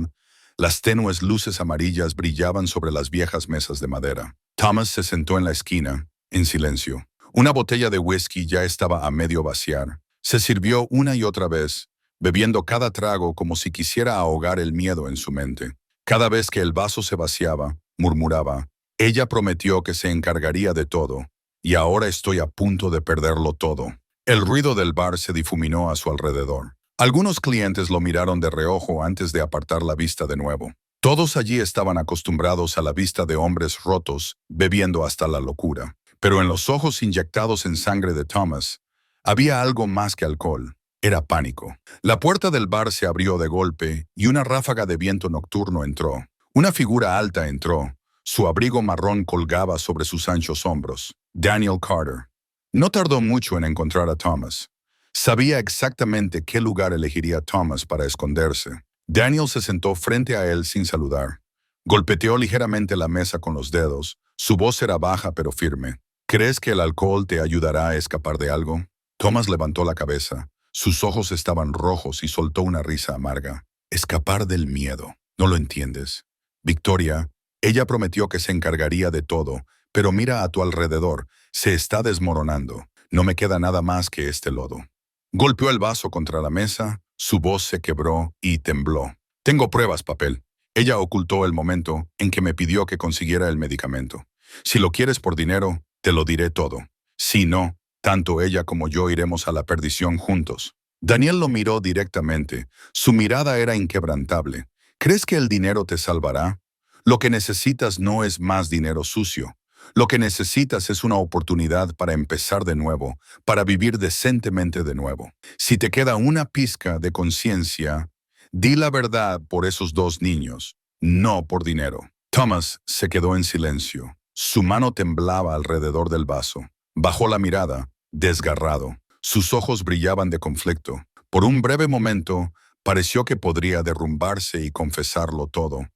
S1: las tenues luces amarillas brillaban sobre las viejas mesas de madera. Thomas se sentó en la esquina, en silencio. Una botella de whisky ya estaba a medio vaciar. Se sirvió una y otra vez, bebiendo cada trago como si quisiera ahogar el miedo en su mente. Cada vez que el vaso se vaciaba, murmuraba, «Ella prometió que se encargaría de todo, y ahora estoy a punto de perderlo todo». El ruido del bar se difuminó a su alrededor. Algunos clientes lo miraron de reojo antes de apartar la vista de nuevo. Todos allí estaban acostumbrados a la vista de hombres rotos, bebiendo hasta la locura. Pero en los ojos inyectados en sangre de Thomas, había algo más que alcohol. Era pánico. La puerta del bar se abrió de golpe y una ráfaga de viento nocturno entró. Una figura alta entró. Su abrigo marrón colgaba sobre sus anchos hombros. Daniel Carter. No tardó mucho en encontrar a Thomas. Sabía exactamente qué lugar elegiría Thomas para esconderse. Daniel se sentó frente a él sin saludar. Golpeteó ligeramente la mesa con los dedos. Su voz era baja pero firme. ¿Crees que el alcohol te ayudará a escapar de algo? Thomas levantó la cabeza. Sus ojos estaban rojos y soltó una risa amarga. Escapar del miedo. ¿No lo entiendes? Victoria, ella prometió que se encargaría de todo, pero mira a tu alrededor. Se está desmoronando. No me queda nada más que este lodo. Golpeó el vaso contra la mesa, su voz se quebró y tembló. Tengo pruebas, papel. Ella ocultó el momento en que me pidió que consiguiera el medicamento. Si lo quieres por dinero, te lo diré todo. Si no, tanto ella como yo iremos a la perdición juntos. Daniel lo miró directamente. Su mirada era inquebrantable. ¿Crees que el dinero te salvará? Lo que necesitas no es más dinero sucio. Lo que necesitas es una oportunidad para empezar de nuevo, para vivir decentemente de nuevo. Si te queda una pizca de conciencia, di la verdad por esos 2 niños, no por dinero. Thomas se quedó en silencio. Su mano temblaba alrededor del vaso. Bajó la mirada, desgarrado. Sus ojos brillaban de conflicto. Por un breve momento, pareció que podría derrumbarse y confesarlo todo.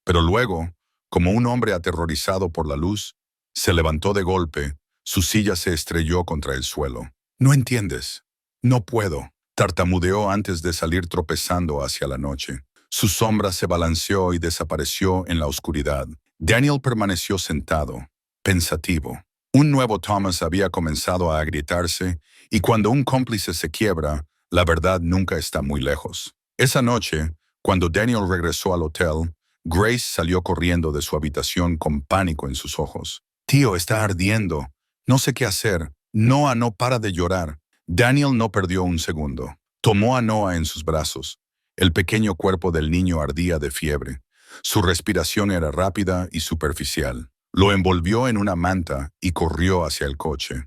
S1: Pero luego, como un hombre aterrorizado por la luz, se levantó de golpe, su silla se estrelló contra el suelo. «No entiendes. No puedo», tartamudeó antes de salir tropezando hacia la noche. Su sombra se balanceó y desapareció en la oscuridad. Daniel permaneció sentado, pensativo. Un nuevo Thomas había comenzado a agrietarse, y cuando un cómplice se quiebra, la verdad nunca está muy lejos. Esa noche, cuando Daniel regresó al hotel, Grace salió corriendo de su habitación con pánico en sus ojos. «Tío, está ardiendo. No sé qué hacer. Noah no para de llorar». Daniel no perdió un segundo. Tomó a Noah en sus brazos. El pequeño cuerpo del niño ardía de fiebre. Su respiración era rápida y superficial. Lo envolvió en una manta y corrió hacia el coche.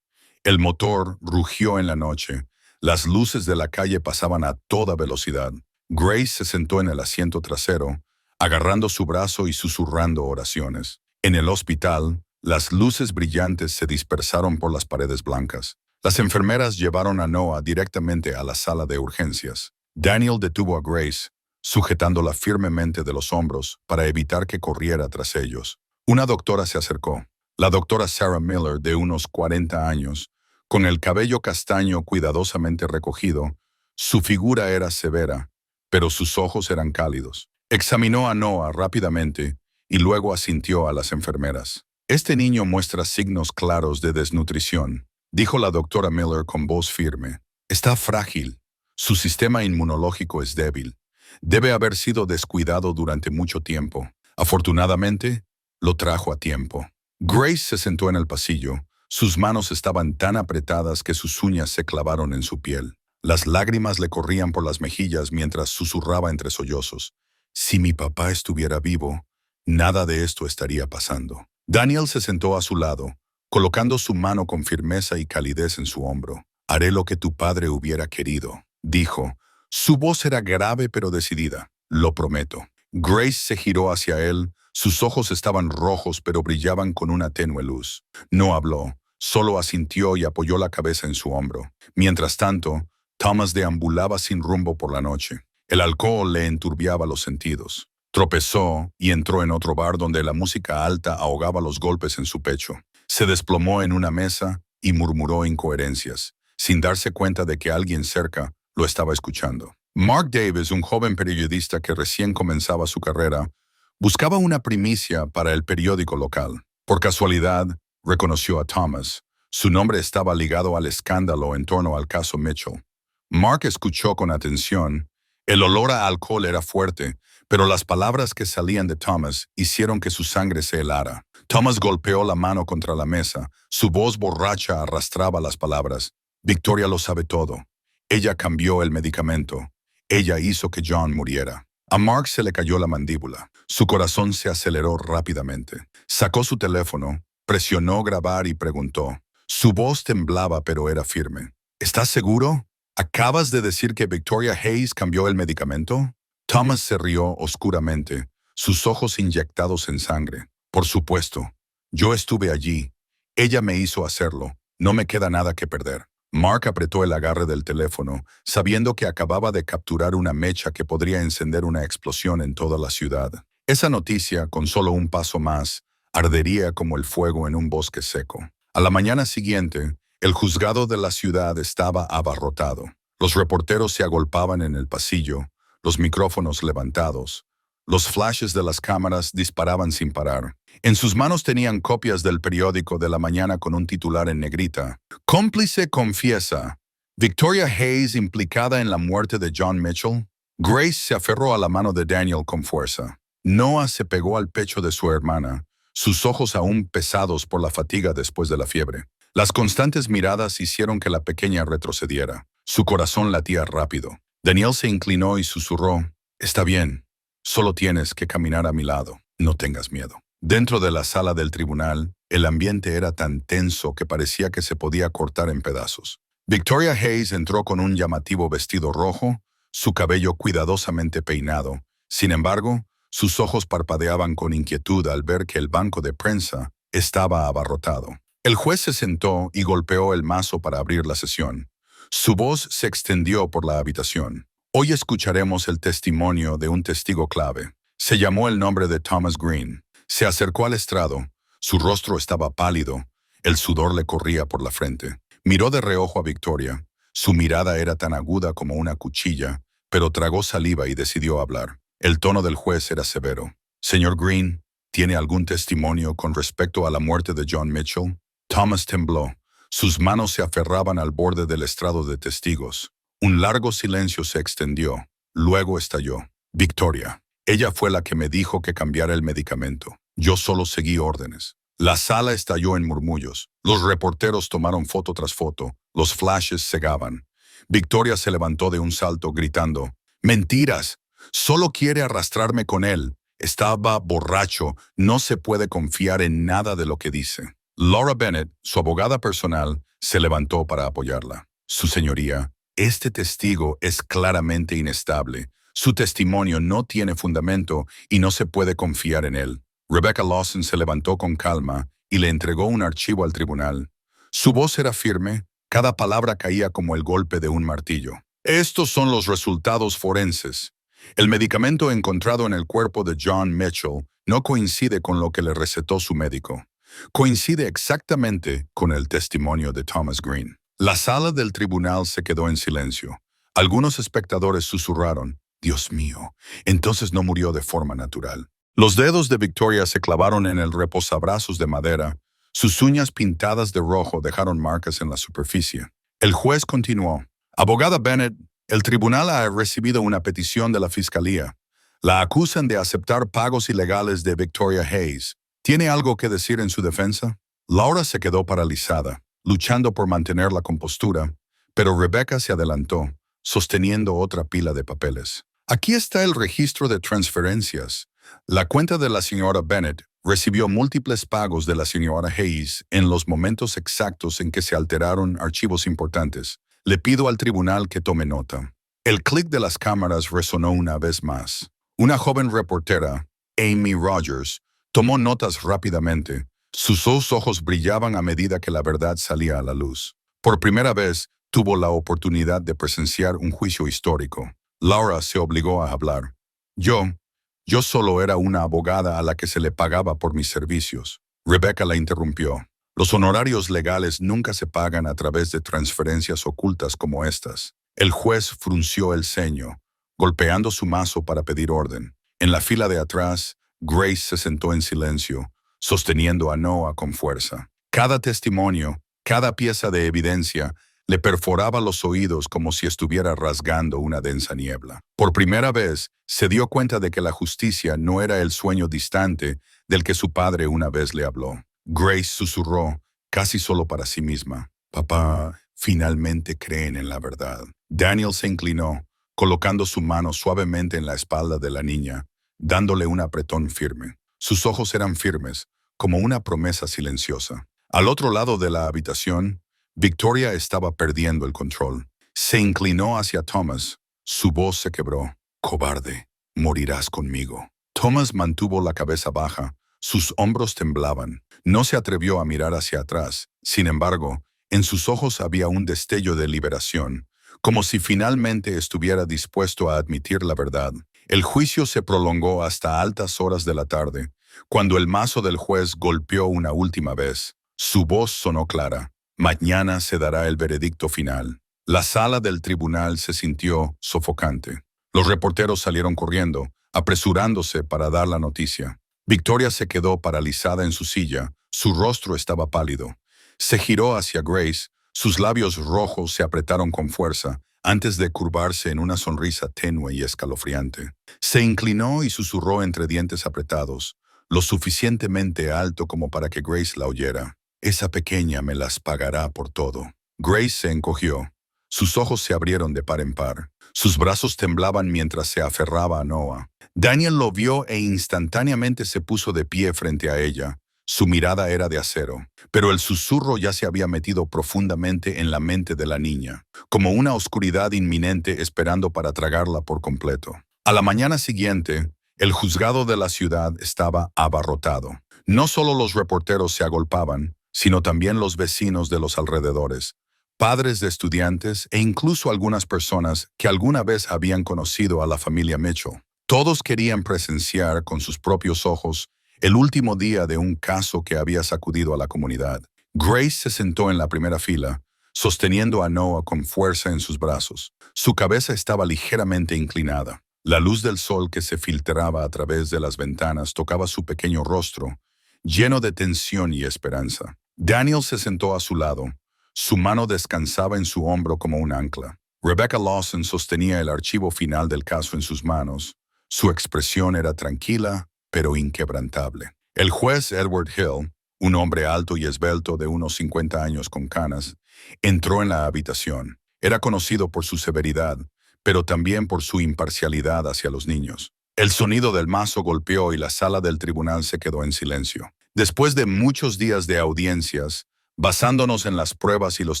S1: El motor rugió en la noche. Las luces de la calle pasaban a toda velocidad. Grace se sentó en el asiento trasero, agarrando su brazo y susurrando oraciones. En el hospital, las luces brillantes se dispersaron por las paredes blancas. Las enfermeras llevaron a Noah directamente a la sala de urgencias. Daniel detuvo a Grace, sujetándola firmemente de los hombros para evitar que corriera tras ellos. Una doctora se acercó. La doctora Sarah Miller, de unos 40 años, con el cabello castaño cuidadosamente recogido. Su figura era severa, pero sus ojos eran cálidos. Examinó a Noah rápidamente y luego asintió a las enfermeras. Este niño muestra signos claros de desnutrición, dijo la doctora Miller con voz firme. Está frágil. Su sistema inmunológico es débil. Debe haber sido descuidado durante mucho tiempo. Afortunadamente, lo trajo a tiempo. Grace se sentó en el pasillo. Sus manos estaban tan apretadas que sus uñas se clavaron en su piel. Las lágrimas le corrían por las mejillas mientras susurraba entre sollozos. Si mi papá estuviera vivo, nada de esto estaría pasando. Daniel se sentó a su lado, colocando su mano con firmeza y calidez en su hombro. Haré lo que tu padre hubiera querido, dijo. Su voz era grave pero decidida. Lo prometo. Grace se giró hacia él. Sus ojos estaban rojos pero brillaban con una tenue luz. No habló, solo asintió y apoyó la cabeza en su hombro. Mientras tanto, Thomas deambulaba sin rumbo por la noche. El alcohol le enturbiaba los sentidos. Tropezó y entró en otro bar donde la música alta ahogaba los golpes en su pecho. Se desplomó en una mesa y murmuró incoherencias, sin darse cuenta de que alguien cerca lo estaba escuchando. Mark Davis, un joven periodista que recién comenzaba su carrera, buscaba una primicia para el periódico local. Por casualidad, reconoció a Thomas. Su nombre estaba ligado al escándalo en torno al caso Mitchell. Mark escuchó con atención. El olor a alcohol era fuerte, pero las palabras que salían de Thomas hicieron que su sangre se helara. Thomas golpeó la mano contra la mesa. Su voz borracha arrastraba las palabras. Victoria lo sabe todo. Ella cambió el medicamento. Ella hizo que John muriera. A Mark se le cayó la mandíbula. Su corazón se aceleró rápidamente. Sacó su teléfono, presionó grabar y preguntó. Su voz temblaba pero era firme. ¿Estás seguro? ¿Acabas de decir que Victoria Hayes cambió el medicamento? Thomas se rió oscuramente, sus ojos inyectados en sangre. Por supuesto. Yo estuve allí. Ella me hizo hacerlo. No me queda nada que perder. Mark apretó el agarre del teléfono, sabiendo que acababa de capturar una mecha que podría encender una explosión en toda la ciudad. Esa noticia, con solo un paso más, ardería como el fuego en un bosque seco. A la mañana siguiente, el juzgado de la ciudad estaba abarrotado. Los reporteros se agolpaban en el pasillo, los micrófonos levantados. Los flashes de las cámaras disparaban sin parar. En sus manos tenían copias del periódico de la mañana con un titular en negrita. Cómplice confiesa. Victoria Hayes implicada en la muerte de John Mitchell. Grace se aferró a la mano de Daniel con fuerza. Noah se pegó al pecho de su hermana, sus ojos aún pesados por la fatiga después de la fiebre. Las constantes miradas hicieron que la pequeña retrocediera. Su corazón latía rápido. Daniel se inclinó y susurró. Está bien. Solo tienes que caminar a mi lado. No tengas miedo. Dentro de la sala del tribunal, el ambiente era tan tenso que parecía que se podía cortar en pedazos. Victoria Hayes entró con un llamativo vestido rojo, su cabello cuidadosamente peinado. Sin embargo, sus ojos parpadeaban con inquietud al ver que el banco de prensa estaba abarrotado. El juez se sentó y golpeó el mazo para abrir la sesión. Su voz se extendió por la habitación. Hoy escucharemos el testimonio de un testigo clave. Se llamó el nombre de Thomas Green. Se acercó al estrado. Su rostro estaba pálido. El sudor le corría por la frente. Miró de reojo a Victoria. Su mirada era tan aguda como una cuchilla, pero tragó saliva y decidió hablar. El tono del juez era severo. Señor Green, ¿tiene algún testimonio con respecto a la muerte de John Mitchell? Thomas tembló. Sus manos se aferraban al borde del estrado de testigos. Un largo silencio se extendió. Luego estalló. Victoria. Ella fue la que me dijo que cambiara el medicamento. Yo solo seguí órdenes. La sala estalló en murmullos. Los reporteros tomaron foto tras foto. Los flashes cegaban. Victoria se levantó de un salto gritando, «¡Mentiras! Solo quiere arrastrarme con él. Estaba borracho. No se puede confiar en nada de lo que dice». Laura Bennett, su abogada personal, se levantó para apoyarla. «Su señoría, este testigo es claramente inestable. Su testimonio no tiene fundamento y no se puede confiar en él». Rebecca Lawson se levantó con calma y le entregó un archivo al tribunal. Su voz era firme, cada palabra caía como el golpe de un martillo. «Estos son los resultados forenses. El medicamento encontrado en el cuerpo de John Mitchell no coincide con lo que le recetó su médico. Coincide exactamente con el testimonio de Thomas Green». La sala del tribunal se quedó en silencio. Algunos espectadores susurraron, «Dios mío, entonces no murió de forma natural». Los dedos de Victoria se clavaron en el reposabrazos de madera. Sus uñas pintadas de rojo dejaron marcas en la superficie. El juez continuó, «Abogada Bennett, el tribunal ha recibido una petición de la fiscalía. La acusan de aceptar pagos ilegales de Victoria Hayes. ¿Tiene algo que decir en su defensa?» Laura se quedó paralizada, luchando por mantener la compostura, pero Rebecca se adelantó, sosteniendo otra pila de papeles. «Aquí está el registro de transferencias. La cuenta de la señora Bennett recibió múltiples pagos de la señora Hayes en los momentos exactos en que se alteraron archivos importantes. Le pido al tribunal que tome nota». El clic de las cámaras resonó una vez más. Una joven reportera, Amy Rogers, tomó notas rápidamente. Sus dos ojos brillaban a medida que la verdad salía a la luz. Por primera vez, tuvo la oportunidad de presenciar un juicio histórico. Laura se obligó a hablar. Yo solo era una abogada a la que se le pagaba por mis servicios». Rebecca la interrumpió. «Los honorarios legales nunca se pagan a través de transferencias ocultas como estas». El juez frunció el ceño, golpeando su mazo para pedir orden. En la fila de atrás, Grace se sentó en silencio, sosteniendo a Noah con fuerza. Cada testimonio, cada pieza de evidencia, le perforaba los oídos como si estuviera rasgando una densa niebla. Por primera vez, se dio cuenta de que la justicia no era el sueño distante del que su padre una vez le habló. Grace susurró, casi solo para sí misma, «Papá, finalmente creen en la verdad». Daniel se inclinó, colocando su mano suavemente en la espalda de la niña, dándole un apretón firme. Sus ojos eran firmes, como una promesa silenciosa. Al otro lado de la habitación, Victoria estaba perdiendo el control. Se inclinó hacia Thomas. Su voz se quebró. «Cobarde, morirás conmigo». Thomas mantuvo la cabeza baja. Sus hombros temblaban. No se atrevió a mirar hacia atrás. Sin embargo, en sus ojos había un destello de liberación, como si finalmente estuviera dispuesto a admitir la verdad. El juicio se prolongó hasta altas horas de la tarde, cuando el mazo del juez golpeó una última vez. Su voz sonó clara. «Mañana se dará el veredicto final». La sala del tribunal se sintió sofocante. Los reporteros salieron corriendo, apresurándose para dar la noticia. Victoria se quedó paralizada en su silla. Su rostro estaba pálido. Se giró hacia Grace. Sus labios rojos se apretaron con fuerza, antes de curvarse en una sonrisa tenue y escalofriante. Se inclinó y susurró entre dientes apretados, lo suficientemente alto como para que Grace la oyera. «Esa pequeña me las pagará por todo». Grace se encogió. Sus ojos se abrieron de par en par. Sus brazos temblaban mientras se aferraba a Noah. Daniel lo vio e instantáneamente se puso de pie frente a ella. Su mirada era de acero, pero el susurro ya se había metido profundamente en la mente de la niña, como una oscuridad inminente esperando para tragarla por completo. A la mañana siguiente, el juzgado de la ciudad estaba abarrotado. No solo los reporteros se agolpaban, sino también los vecinos de los alrededores, padres de estudiantes e incluso algunas personas que alguna vez habían conocido a la familia Mitchell. Todos querían presenciar con sus propios ojos el último día de un caso que había sacudido a la comunidad. Grace se sentó en la primera fila, sosteniendo a Noah con fuerza en sus brazos. Su cabeza estaba ligeramente inclinada. La luz del sol que se filtraba a través de las ventanas tocaba su pequeño rostro, lleno de tensión y esperanza. Daniel se sentó a su lado. Su mano descansaba en su hombro como un ancla. Rebecca Lawson sostenía el archivo final del caso en sus manos. Su expresión era tranquila, pero inquebrantable. El juez Edward Hill, un hombre alto y esbelto de unos 50 años con canas, entró en la habitación. Era conocido por su severidad, pero también por su imparcialidad hacia los niños. El sonido del mazo golpeó y la sala del tribunal se quedó en silencio. Después de muchos días de audiencias, basándonos en las pruebas y los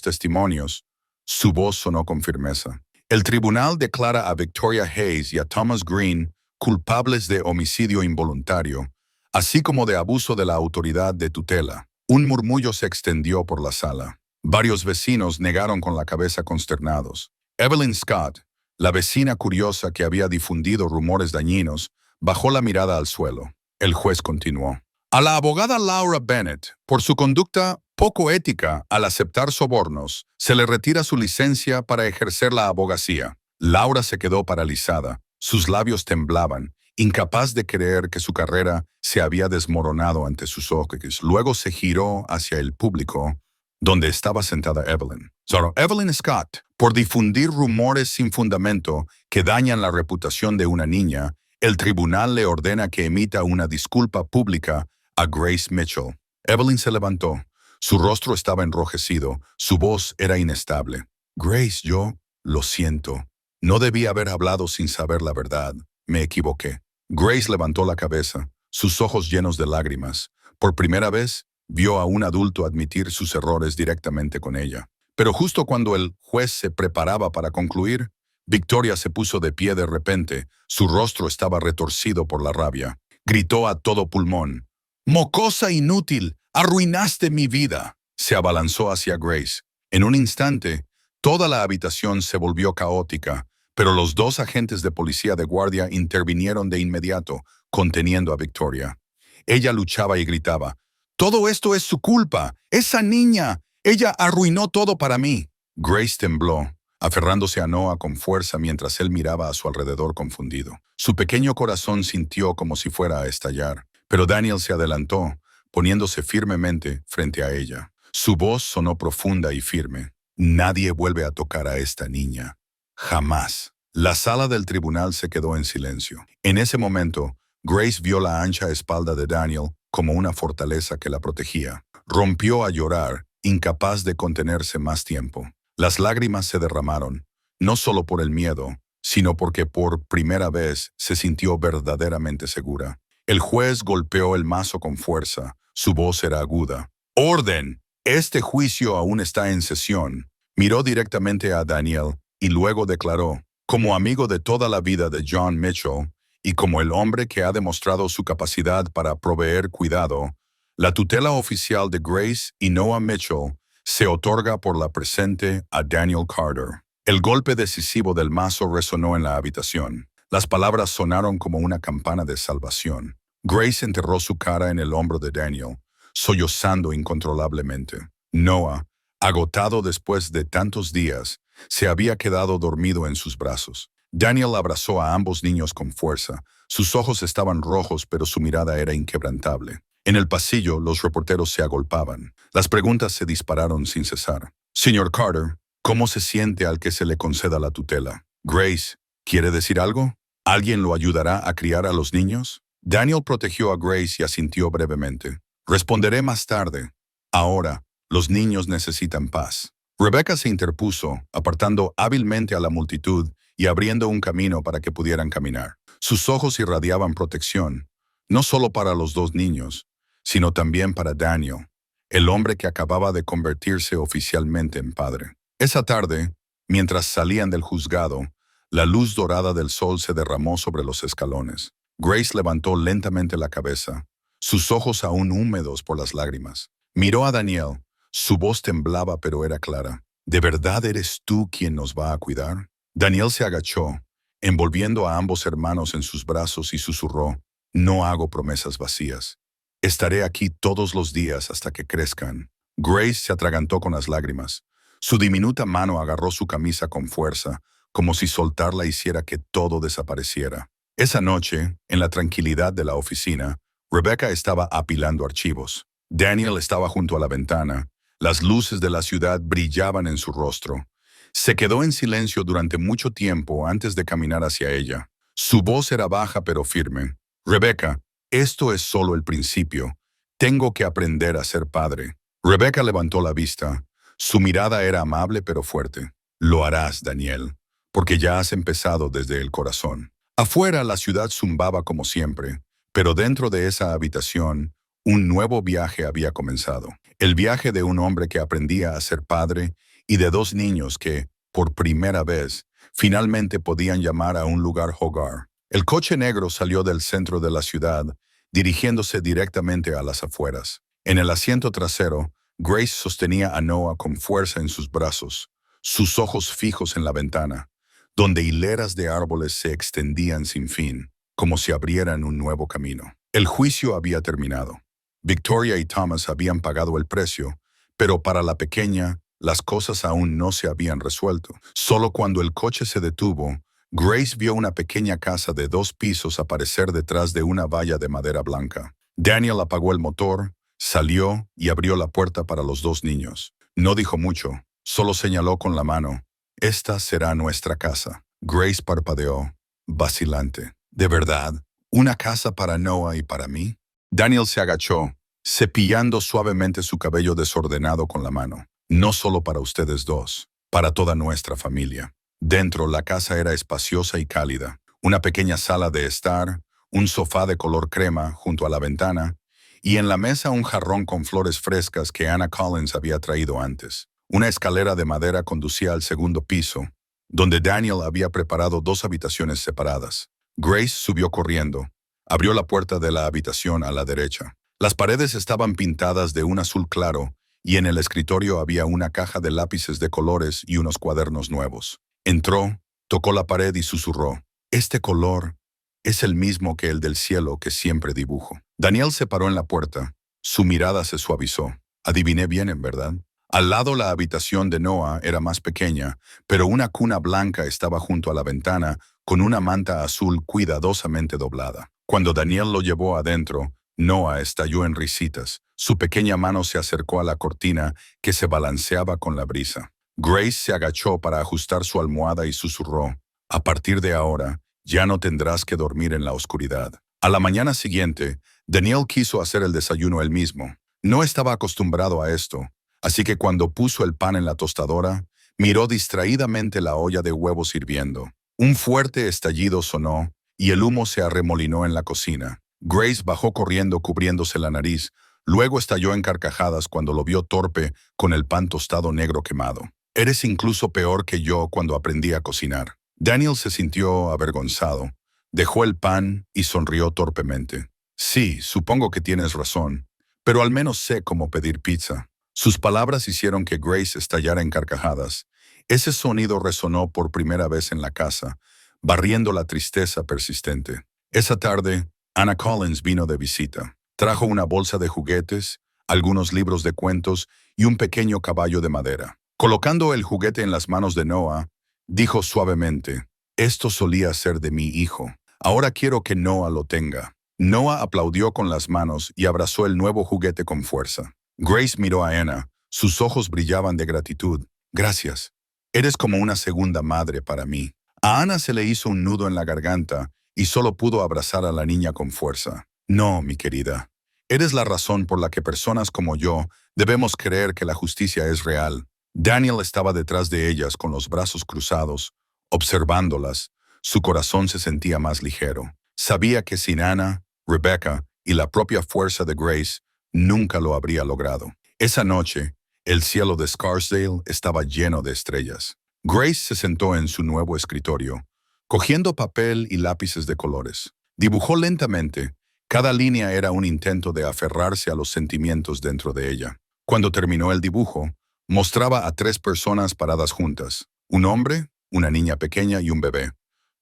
S1: testimonios, su voz sonó con firmeza. El tribunal declara a Victoria Hayes y a Thomas Green culpables de homicidio involuntario, así como de abuso de la autoridad de tutela. Un murmullo se extendió por la sala. Varios vecinos negaron con la cabeza consternados. Evelyn Scott, la vecina curiosa que había difundido rumores dañinos, bajó la mirada al suelo. El juez continuó. A la abogada Laura Bennett, por su conducta poco ética al aceptar sobornos, se le retira su licencia para ejercer la abogacía. Laura se quedó paralizada. Sus labios temblaban, incapaz de creer que su carrera se había desmoronado ante sus ojos. Luego se giró hacia el público, donde estaba sentada Evelyn. Solo Evelyn Scott, por difundir rumores sin fundamento que dañan la reputación de una niña, el tribunal le ordena que emita una disculpa pública a Grace Mitchell. Evelyn se levantó. Su rostro estaba enrojecido, su voz era inestable. Grace, yo lo siento. No debí haber hablado sin saber la verdad. Me equivoqué. Grace levantó la cabeza, sus ojos llenos de lágrimas. Por primera vez, vio a un adulto admitir sus errores directamente con ella. Pero justo cuando el juez se preparaba para concluir, Victoria se puso de pie de repente. Su rostro estaba retorcido por la rabia. Gritó a todo pulmón. «¡Mocosa inútil! ¡Arruinaste mi vida!». Se abalanzó hacia Grace. En un instante, toda la habitación se volvió caótica, pero los dos agentes de policía de guardia intervinieron de inmediato, conteniendo a Victoria. Ella luchaba y gritaba. «Todo esto es su culpa. Esa niña. Ella arruinó todo para mí». Grace tembló, aferrándose a Noah con fuerza mientras él miraba a su alrededor confundido. Su pequeño corazón sintió como si fuera a estallar, pero Daniel se adelantó, poniéndose firmemente frente a ella. Su voz sonó profunda y firme. «Nadie vuelve a tocar a esta niña. Jamás». La sala del tribunal se quedó en silencio. En ese momento, Grace vio la ancha espalda de Daniel como una fortaleza que la protegía. Rompió a llorar, incapaz de contenerse más tiempo. Las lágrimas se derramaron, no solo por el miedo, sino porque por primera vez se sintió verdaderamente segura. El juez golpeó el mazo con fuerza. Su voz era aguda. «¡Orden! Este juicio aún está en sesión». Miró directamente a Daniel y luego declaró, como amigo de toda la vida de John Mitchell y como el hombre que ha demostrado su capacidad para proveer cuidado, la tutela oficial de Grace y Noah Mitchell se otorga por la presente a Daniel Carter. El golpe decisivo del mazo resonó en la habitación. Las palabras sonaron como una campana de salvación. Grace enterró su cara en el hombro de Daniel, sollozando incontrolablemente. Noah, agotado después de tantos días, se había quedado dormido en sus brazos. Daniel abrazó a ambos niños con fuerza. Sus ojos estaban rojos, pero su mirada era inquebrantable. En el pasillo, los reporteros se agolpaban. Las preguntas se dispararon sin cesar. «Señor Carter, ¿cómo se siente al que se le conceda la tutela? Grace, ¿quiere decir algo? ¿Alguien lo ayudará a criar a los niños?» Daniel protegió a Grace y asintió brevemente. «Responderé más tarde. Ahora, los niños necesitan paz». Rebecca se interpuso, apartando hábilmente a la multitud y abriendo un camino para que pudieran caminar. Sus ojos irradiaban protección, no solo para los dos niños, sino también para Daniel, el hombre que acababa de convertirse oficialmente en padre. Esa tarde, mientras salían del juzgado, la luz dorada del sol se derramó sobre los escalones. Grace levantó lentamente la cabeza, sus ojos aún húmedos por las lágrimas. Miró a Daniel. Su voz temblaba, pero era clara. «¿De verdad eres tú quien nos va a cuidar?» Daniel se agachó, envolviendo a ambos hermanos en sus brazos y susurró, «No hago promesas vacías. Estaré aquí todos los días hasta que crezcan». Grace se atragantó con las lágrimas. Su diminuta mano agarró su camisa con fuerza, como si soltarla hiciera que todo desapareciera. Esa noche, en la tranquilidad de la oficina, Rebecca estaba apilando archivos. Daniel estaba junto a la ventana. Las luces de la ciudad brillaban en su rostro. Se quedó en silencio durante mucho tiempo antes de caminar hacia ella. Su voz era baja pero firme. «Rebecca, esto es solo el principio. Tengo que aprender a ser padre». Rebecca levantó la vista. Su mirada era amable pero fuerte. Lo harás, Daniel, porque ya has empezado desde el corazón. Afuera la ciudad zumbaba como siempre, pero dentro de esa habitación, un nuevo viaje había comenzado. El viaje de un hombre que aprendía a ser padre y de dos niños que, por primera vez, finalmente podían llamar a un lugar hogar. El coche negro salió del centro de la ciudad, dirigiéndose directamente a las afueras. En el asiento trasero, Grace sostenía a Noah con fuerza en sus brazos, sus ojos fijos en la ventana, donde hileras de árboles se extendían sin fin, como si abrieran un nuevo camino. El juicio había terminado. Victoria y Thomas habían pagado el precio, pero para la pequeña, las cosas aún no se habían resuelto. Solo cuando el coche se detuvo, Grace vio una pequeña casa de 2 pisos aparecer detrás de una valla de madera blanca. Daniel apagó el motor, salió y abrió la puerta para los 2 niños. No dijo mucho, solo señaló con la mano. Esta será nuestra casa. Grace parpadeó, vacilante. ¿De verdad? ¿Una casa para Noah y para mí? Daniel se agachó, cepillando suavemente su cabello desordenado con la mano. No solo para ustedes dos, para toda nuestra familia. Dentro, la casa era espaciosa y cálida. Una pequeña sala de estar, un sofá de color crema junto a la ventana, y en la mesa un jarrón con flores frescas que Anna Collins había traído antes. Una escalera de madera conducía al segundo piso, donde Daniel había preparado 2 habitaciones separadas. Grace subió corriendo. Abrió la puerta de la habitación a la derecha. Las paredes estaban pintadas de un azul claro y en el escritorio había una caja de lápices de colores y unos cuadernos nuevos. Entró, tocó la pared y susurró. Este color es el mismo que el del cielo que siempre dibujo. Daniel se paró en la puerta. Su mirada se suavizó. Adiviné bien, en verdad. Al lado la habitación de Noah era más pequeña, pero una cuna blanca estaba junto a la ventana con una manta azul cuidadosamente doblada. Cuando Daniel lo llevó adentro, Noah estalló en risitas. Su pequeña mano se acercó a la cortina que se balanceaba con la brisa. Grace se agachó para ajustar su almohada y susurró. A partir de ahora, ya no tendrás que dormir en la oscuridad. A la mañana siguiente, Daniel quiso hacer el desayuno él mismo. No estaba acostumbrado a esto, así que cuando puso el pan en la tostadora, miró distraídamente la olla de huevos hirviendo. Un fuerte estallido sonó y el humo se arremolinó en la cocina. Grace bajó corriendo cubriéndose la nariz, luego estalló en carcajadas cuando lo vio torpe con el pan tostado negro quemado. Eres incluso peor que yo cuando aprendí a cocinar. Daniel se sintió avergonzado. Dejó el pan y sonrió torpemente. Sí, supongo que tienes razón, pero al menos sé cómo pedir pizza. Sus palabras hicieron que Grace estallara en carcajadas. Ese sonido resonó por primera vez en la casa, barriendo la tristeza persistente. Esa tarde, Anna Collins vino de visita. Trajo una bolsa de juguetes, algunos libros de cuentos y un pequeño caballo de madera. Colocando el juguete en las manos de Noah, dijo suavemente, «Esto solía ser de mi hijo. Ahora quiero que Noah lo tenga». Noah aplaudió con las manos y abrazó el nuevo juguete con fuerza. Grace miró a Anna. Sus ojos brillaban de gratitud. «Gracias. Eres como una segunda madre para mí». A Anna se le hizo un nudo en la garganta y solo pudo abrazar a la niña con fuerza. «No, mi querida. Eres la razón por la que personas como yo debemos creer que la justicia es real». Daniel estaba detrás de ellas con los brazos cruzados, observándolas. Su corazón se sentía más ligero. Sabía que sin Anna, Rebecca y la propia fuerza de Grace, nunca lo habría logrado. Esa noche, el cielo de Scarsdale estaba lleno de estrellas. Grace se sentó en su nuevo escritorio, cogiendo papel y lápices de colores. Dibujó lentamente. Cada línea era un intento de aferrarse a los sentimientos dentro de ella. Cuando terminó el dibujo, mostraba a 3 personas paradas juntas. Un hombre, una niña pequeña y un bebé.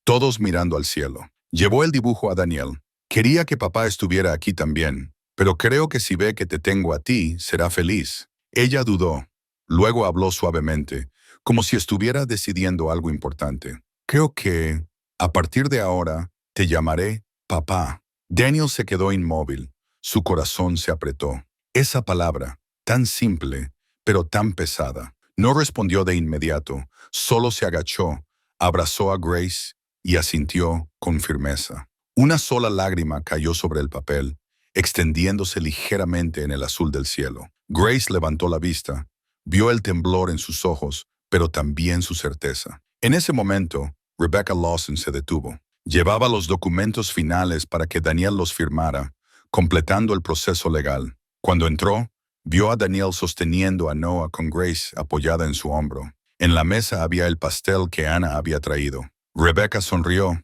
S1: Todos mirando al cielo. Llevó el dibujo a Daniel. «Quería que papá estuviera aquí también, pero creo que si ve que te tengo a ti, será feliz». Ella dudó. Luego habló suavemente, como si estuviera decidiendo algo importante. «Creo que, a partir de ahora, te llamaré papá». Daniel se quedó inmóvil. Su corazón se apretó. Esa palabra, tan simple, pero tan pesada. No respondió de inmediato, solo se agachó, abrazó a Grace y asintió con firmeza. Una sola lágrima cayó sobre el papel, extendiéndose ligeramente en el azul del cielo. Grace levantó la vista, vio el temblor en sus ojos, pero también su certeza. En ese momento, Rebecca Lawson se detuvo. Llevaba los documentos finales para que Daniel los firmara, completando el proceso legal. Cuando entró, vio a Daniel sosteniendo a Noah con Grace apoyada en su hombro. En la mesa había el pastel que Ana había traído. Rebecca sonrió.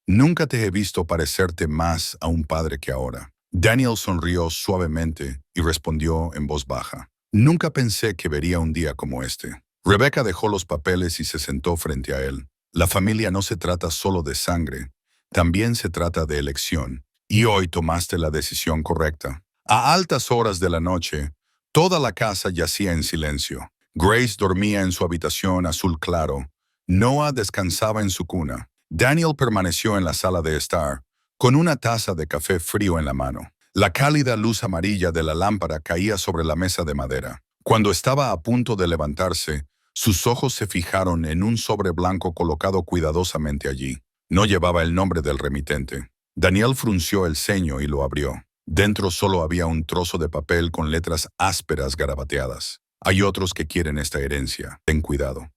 S1: Nunca te he visto parecerte más a un padre que ahora. Daniel sonrió suavemente y respondió en voz baja. Nunca pensé que vería un día como este. Rebecca dejó los papeles y se sentó frente a él. La familia no se trata solo de sangre, también se trata de elección. Y hoy tomaste la decisión correcta. A altas horas de la noche, toda la casa yacía en silencio. Grace dormía en su habitación azul claro. Noah descansaba en su cuna. Daniel permaneció en la sala de estar, con una taza de café frío en la mano. La cálida luz amarilla de la lámpara caía sobre la mesa de madera. Cuando estaba a punto de levantarse, sus ojos se fijaron en un sobre blanco colocado cuidadosamente allí. No llevaba el nombre del remitente. Daniel frunció el ceño y lo abrió. Dentro solo había un trozo de papel con letras ásperas garabateadas. Hay otros que quieren esta herencia. Ten cuidado.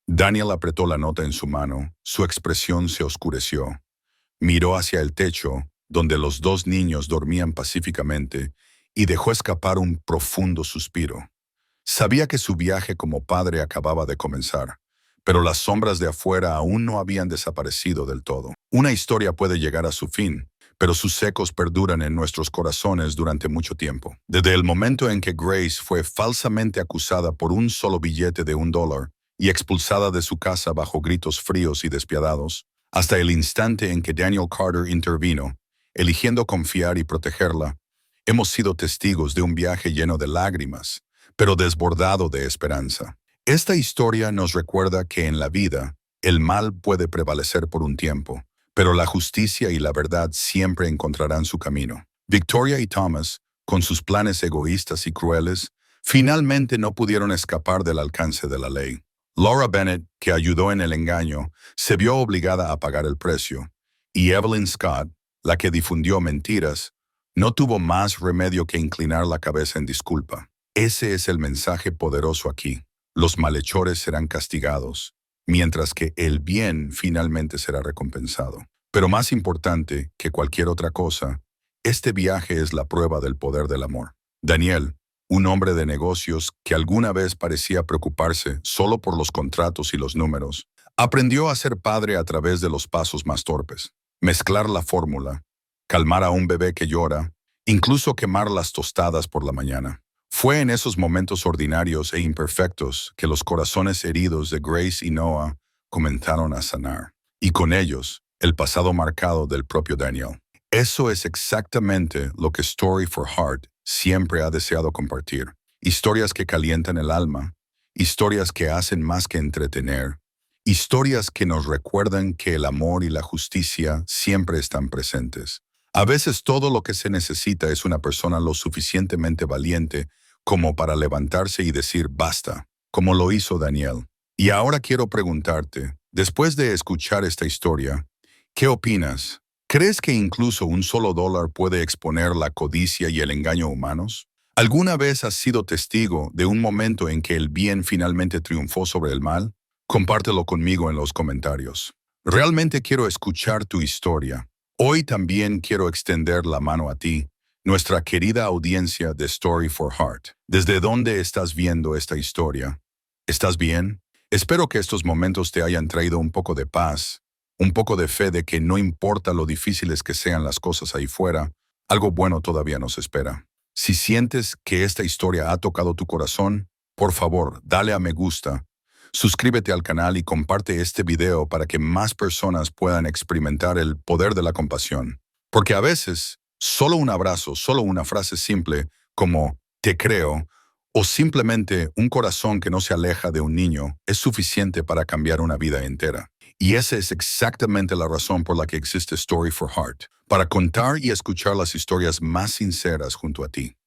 S1: Daniel apretó la nota en su mano. Su expresión se oscureció. Miró hacia el techo, donde los dos niños dormían pacíficamente, y dejó escapar un profundo suspiro. Sabía que su viaje como padre acababa de comenzar, pero las sombras de afuera aún no habían desaparecido del todo. Una historia puede llegar a su fin, pero sus ecos perduran en nuestros corazones durante mucho tiempo. Desde el momento en que Grace fue falsamente acusada por un solo billete de $1 y expulsada de su casa bajo gritos fríos y despiadados, hasta el instante en que Daniel Carter intervino, eligiendo confiar y protegerla, hemos sido testigos de un viaje lleno de lágrimas, pero desbordado de esperanza. Esta historia nos recuerda que en la vida, el mal puede prevalecer por un tiempo, pero la justicia y la verdad siempre encontrarán su camino. Victoria y Thomas, con sus planes egoístas y crueles, finalmente no pudieron escapar del alcance de la ley. Laura Bennett, que ayudó en el engaño, se vio obligada a pagar el precio, y Evelyn Scott, la que difundió mentiras, no tuvo más remedio que inclinar la cabeza en disculpa. Ese es el mensaje poderoso aquí. Los malhechores serán castigados, mientras que el bien finalmente será recompensado. Pero más importante que cualquier otra cosa, este viaje es la prueba del poder del amor. Daniel, un hombre de negocios que alguna vez parecía preocuparse solo por los contratos y los números, aprendió a ser padre a través de los pasos más torpes. Mezclar la fórmula, calmar a un bebé que llora, incluso quemar las tostadas por la mañana. Fue en esos momentos ordinarios e imperfectos que los corazones heridos de Grace y Noah comenzaron a sanar, y con ellos, el pasado marcado del propio Daniel. Eso es exactamente lo que Story for Heart siempre ha deseado compartir. Historias que calientan el alma, historias que hacen más que entretener, historias que nos recuerdan que el amor y la justicia siempre están presentes. A veces todo lo que se necesita es una persona lo suficientemente valiente como para levantarse y decir basta, como lo hizo Daniel. Y ahora quiero preguntarte, después de escuchar esta historia, ¿qué opinas? ¿Crees que incluso un solo dólar puede exponer la codicia y el engaño humanos? ¿Alguna vez has sido testigo de un momento en que el bien finalmente triunfó sobre el mal? Compártelo conmigo en los comentarios. Realmente quiero escuchar tu historia. Hoy también quiero extender la mano a ti, nuestra querida audiencia de Story for Heart. ¿Desde dónde estás viendo esta historia? ¿Estás bien? Espero que estos momentos te hayan traído un poco de paz, un poco de fe de que no importa lo difíciles que sean las cosas ahí fuera, algo bueno todavía nos espera. Si sientes que esta historia ha tocado tu corazón, por favor, dale a me gusta, suscríbete al canal y comparte este video para que más personas puedan experimentar el poder de la compasión. Porque a veces, solo un abrazo, solo una frase simple como «te creo» o simplemente un corazón que no se aleja de un niño es suficiente para cambiar una vida entera. Y esa es exactamente la razón por la que existe Story for Heart, para contar y escuchar las historias más sinceras junto a ti.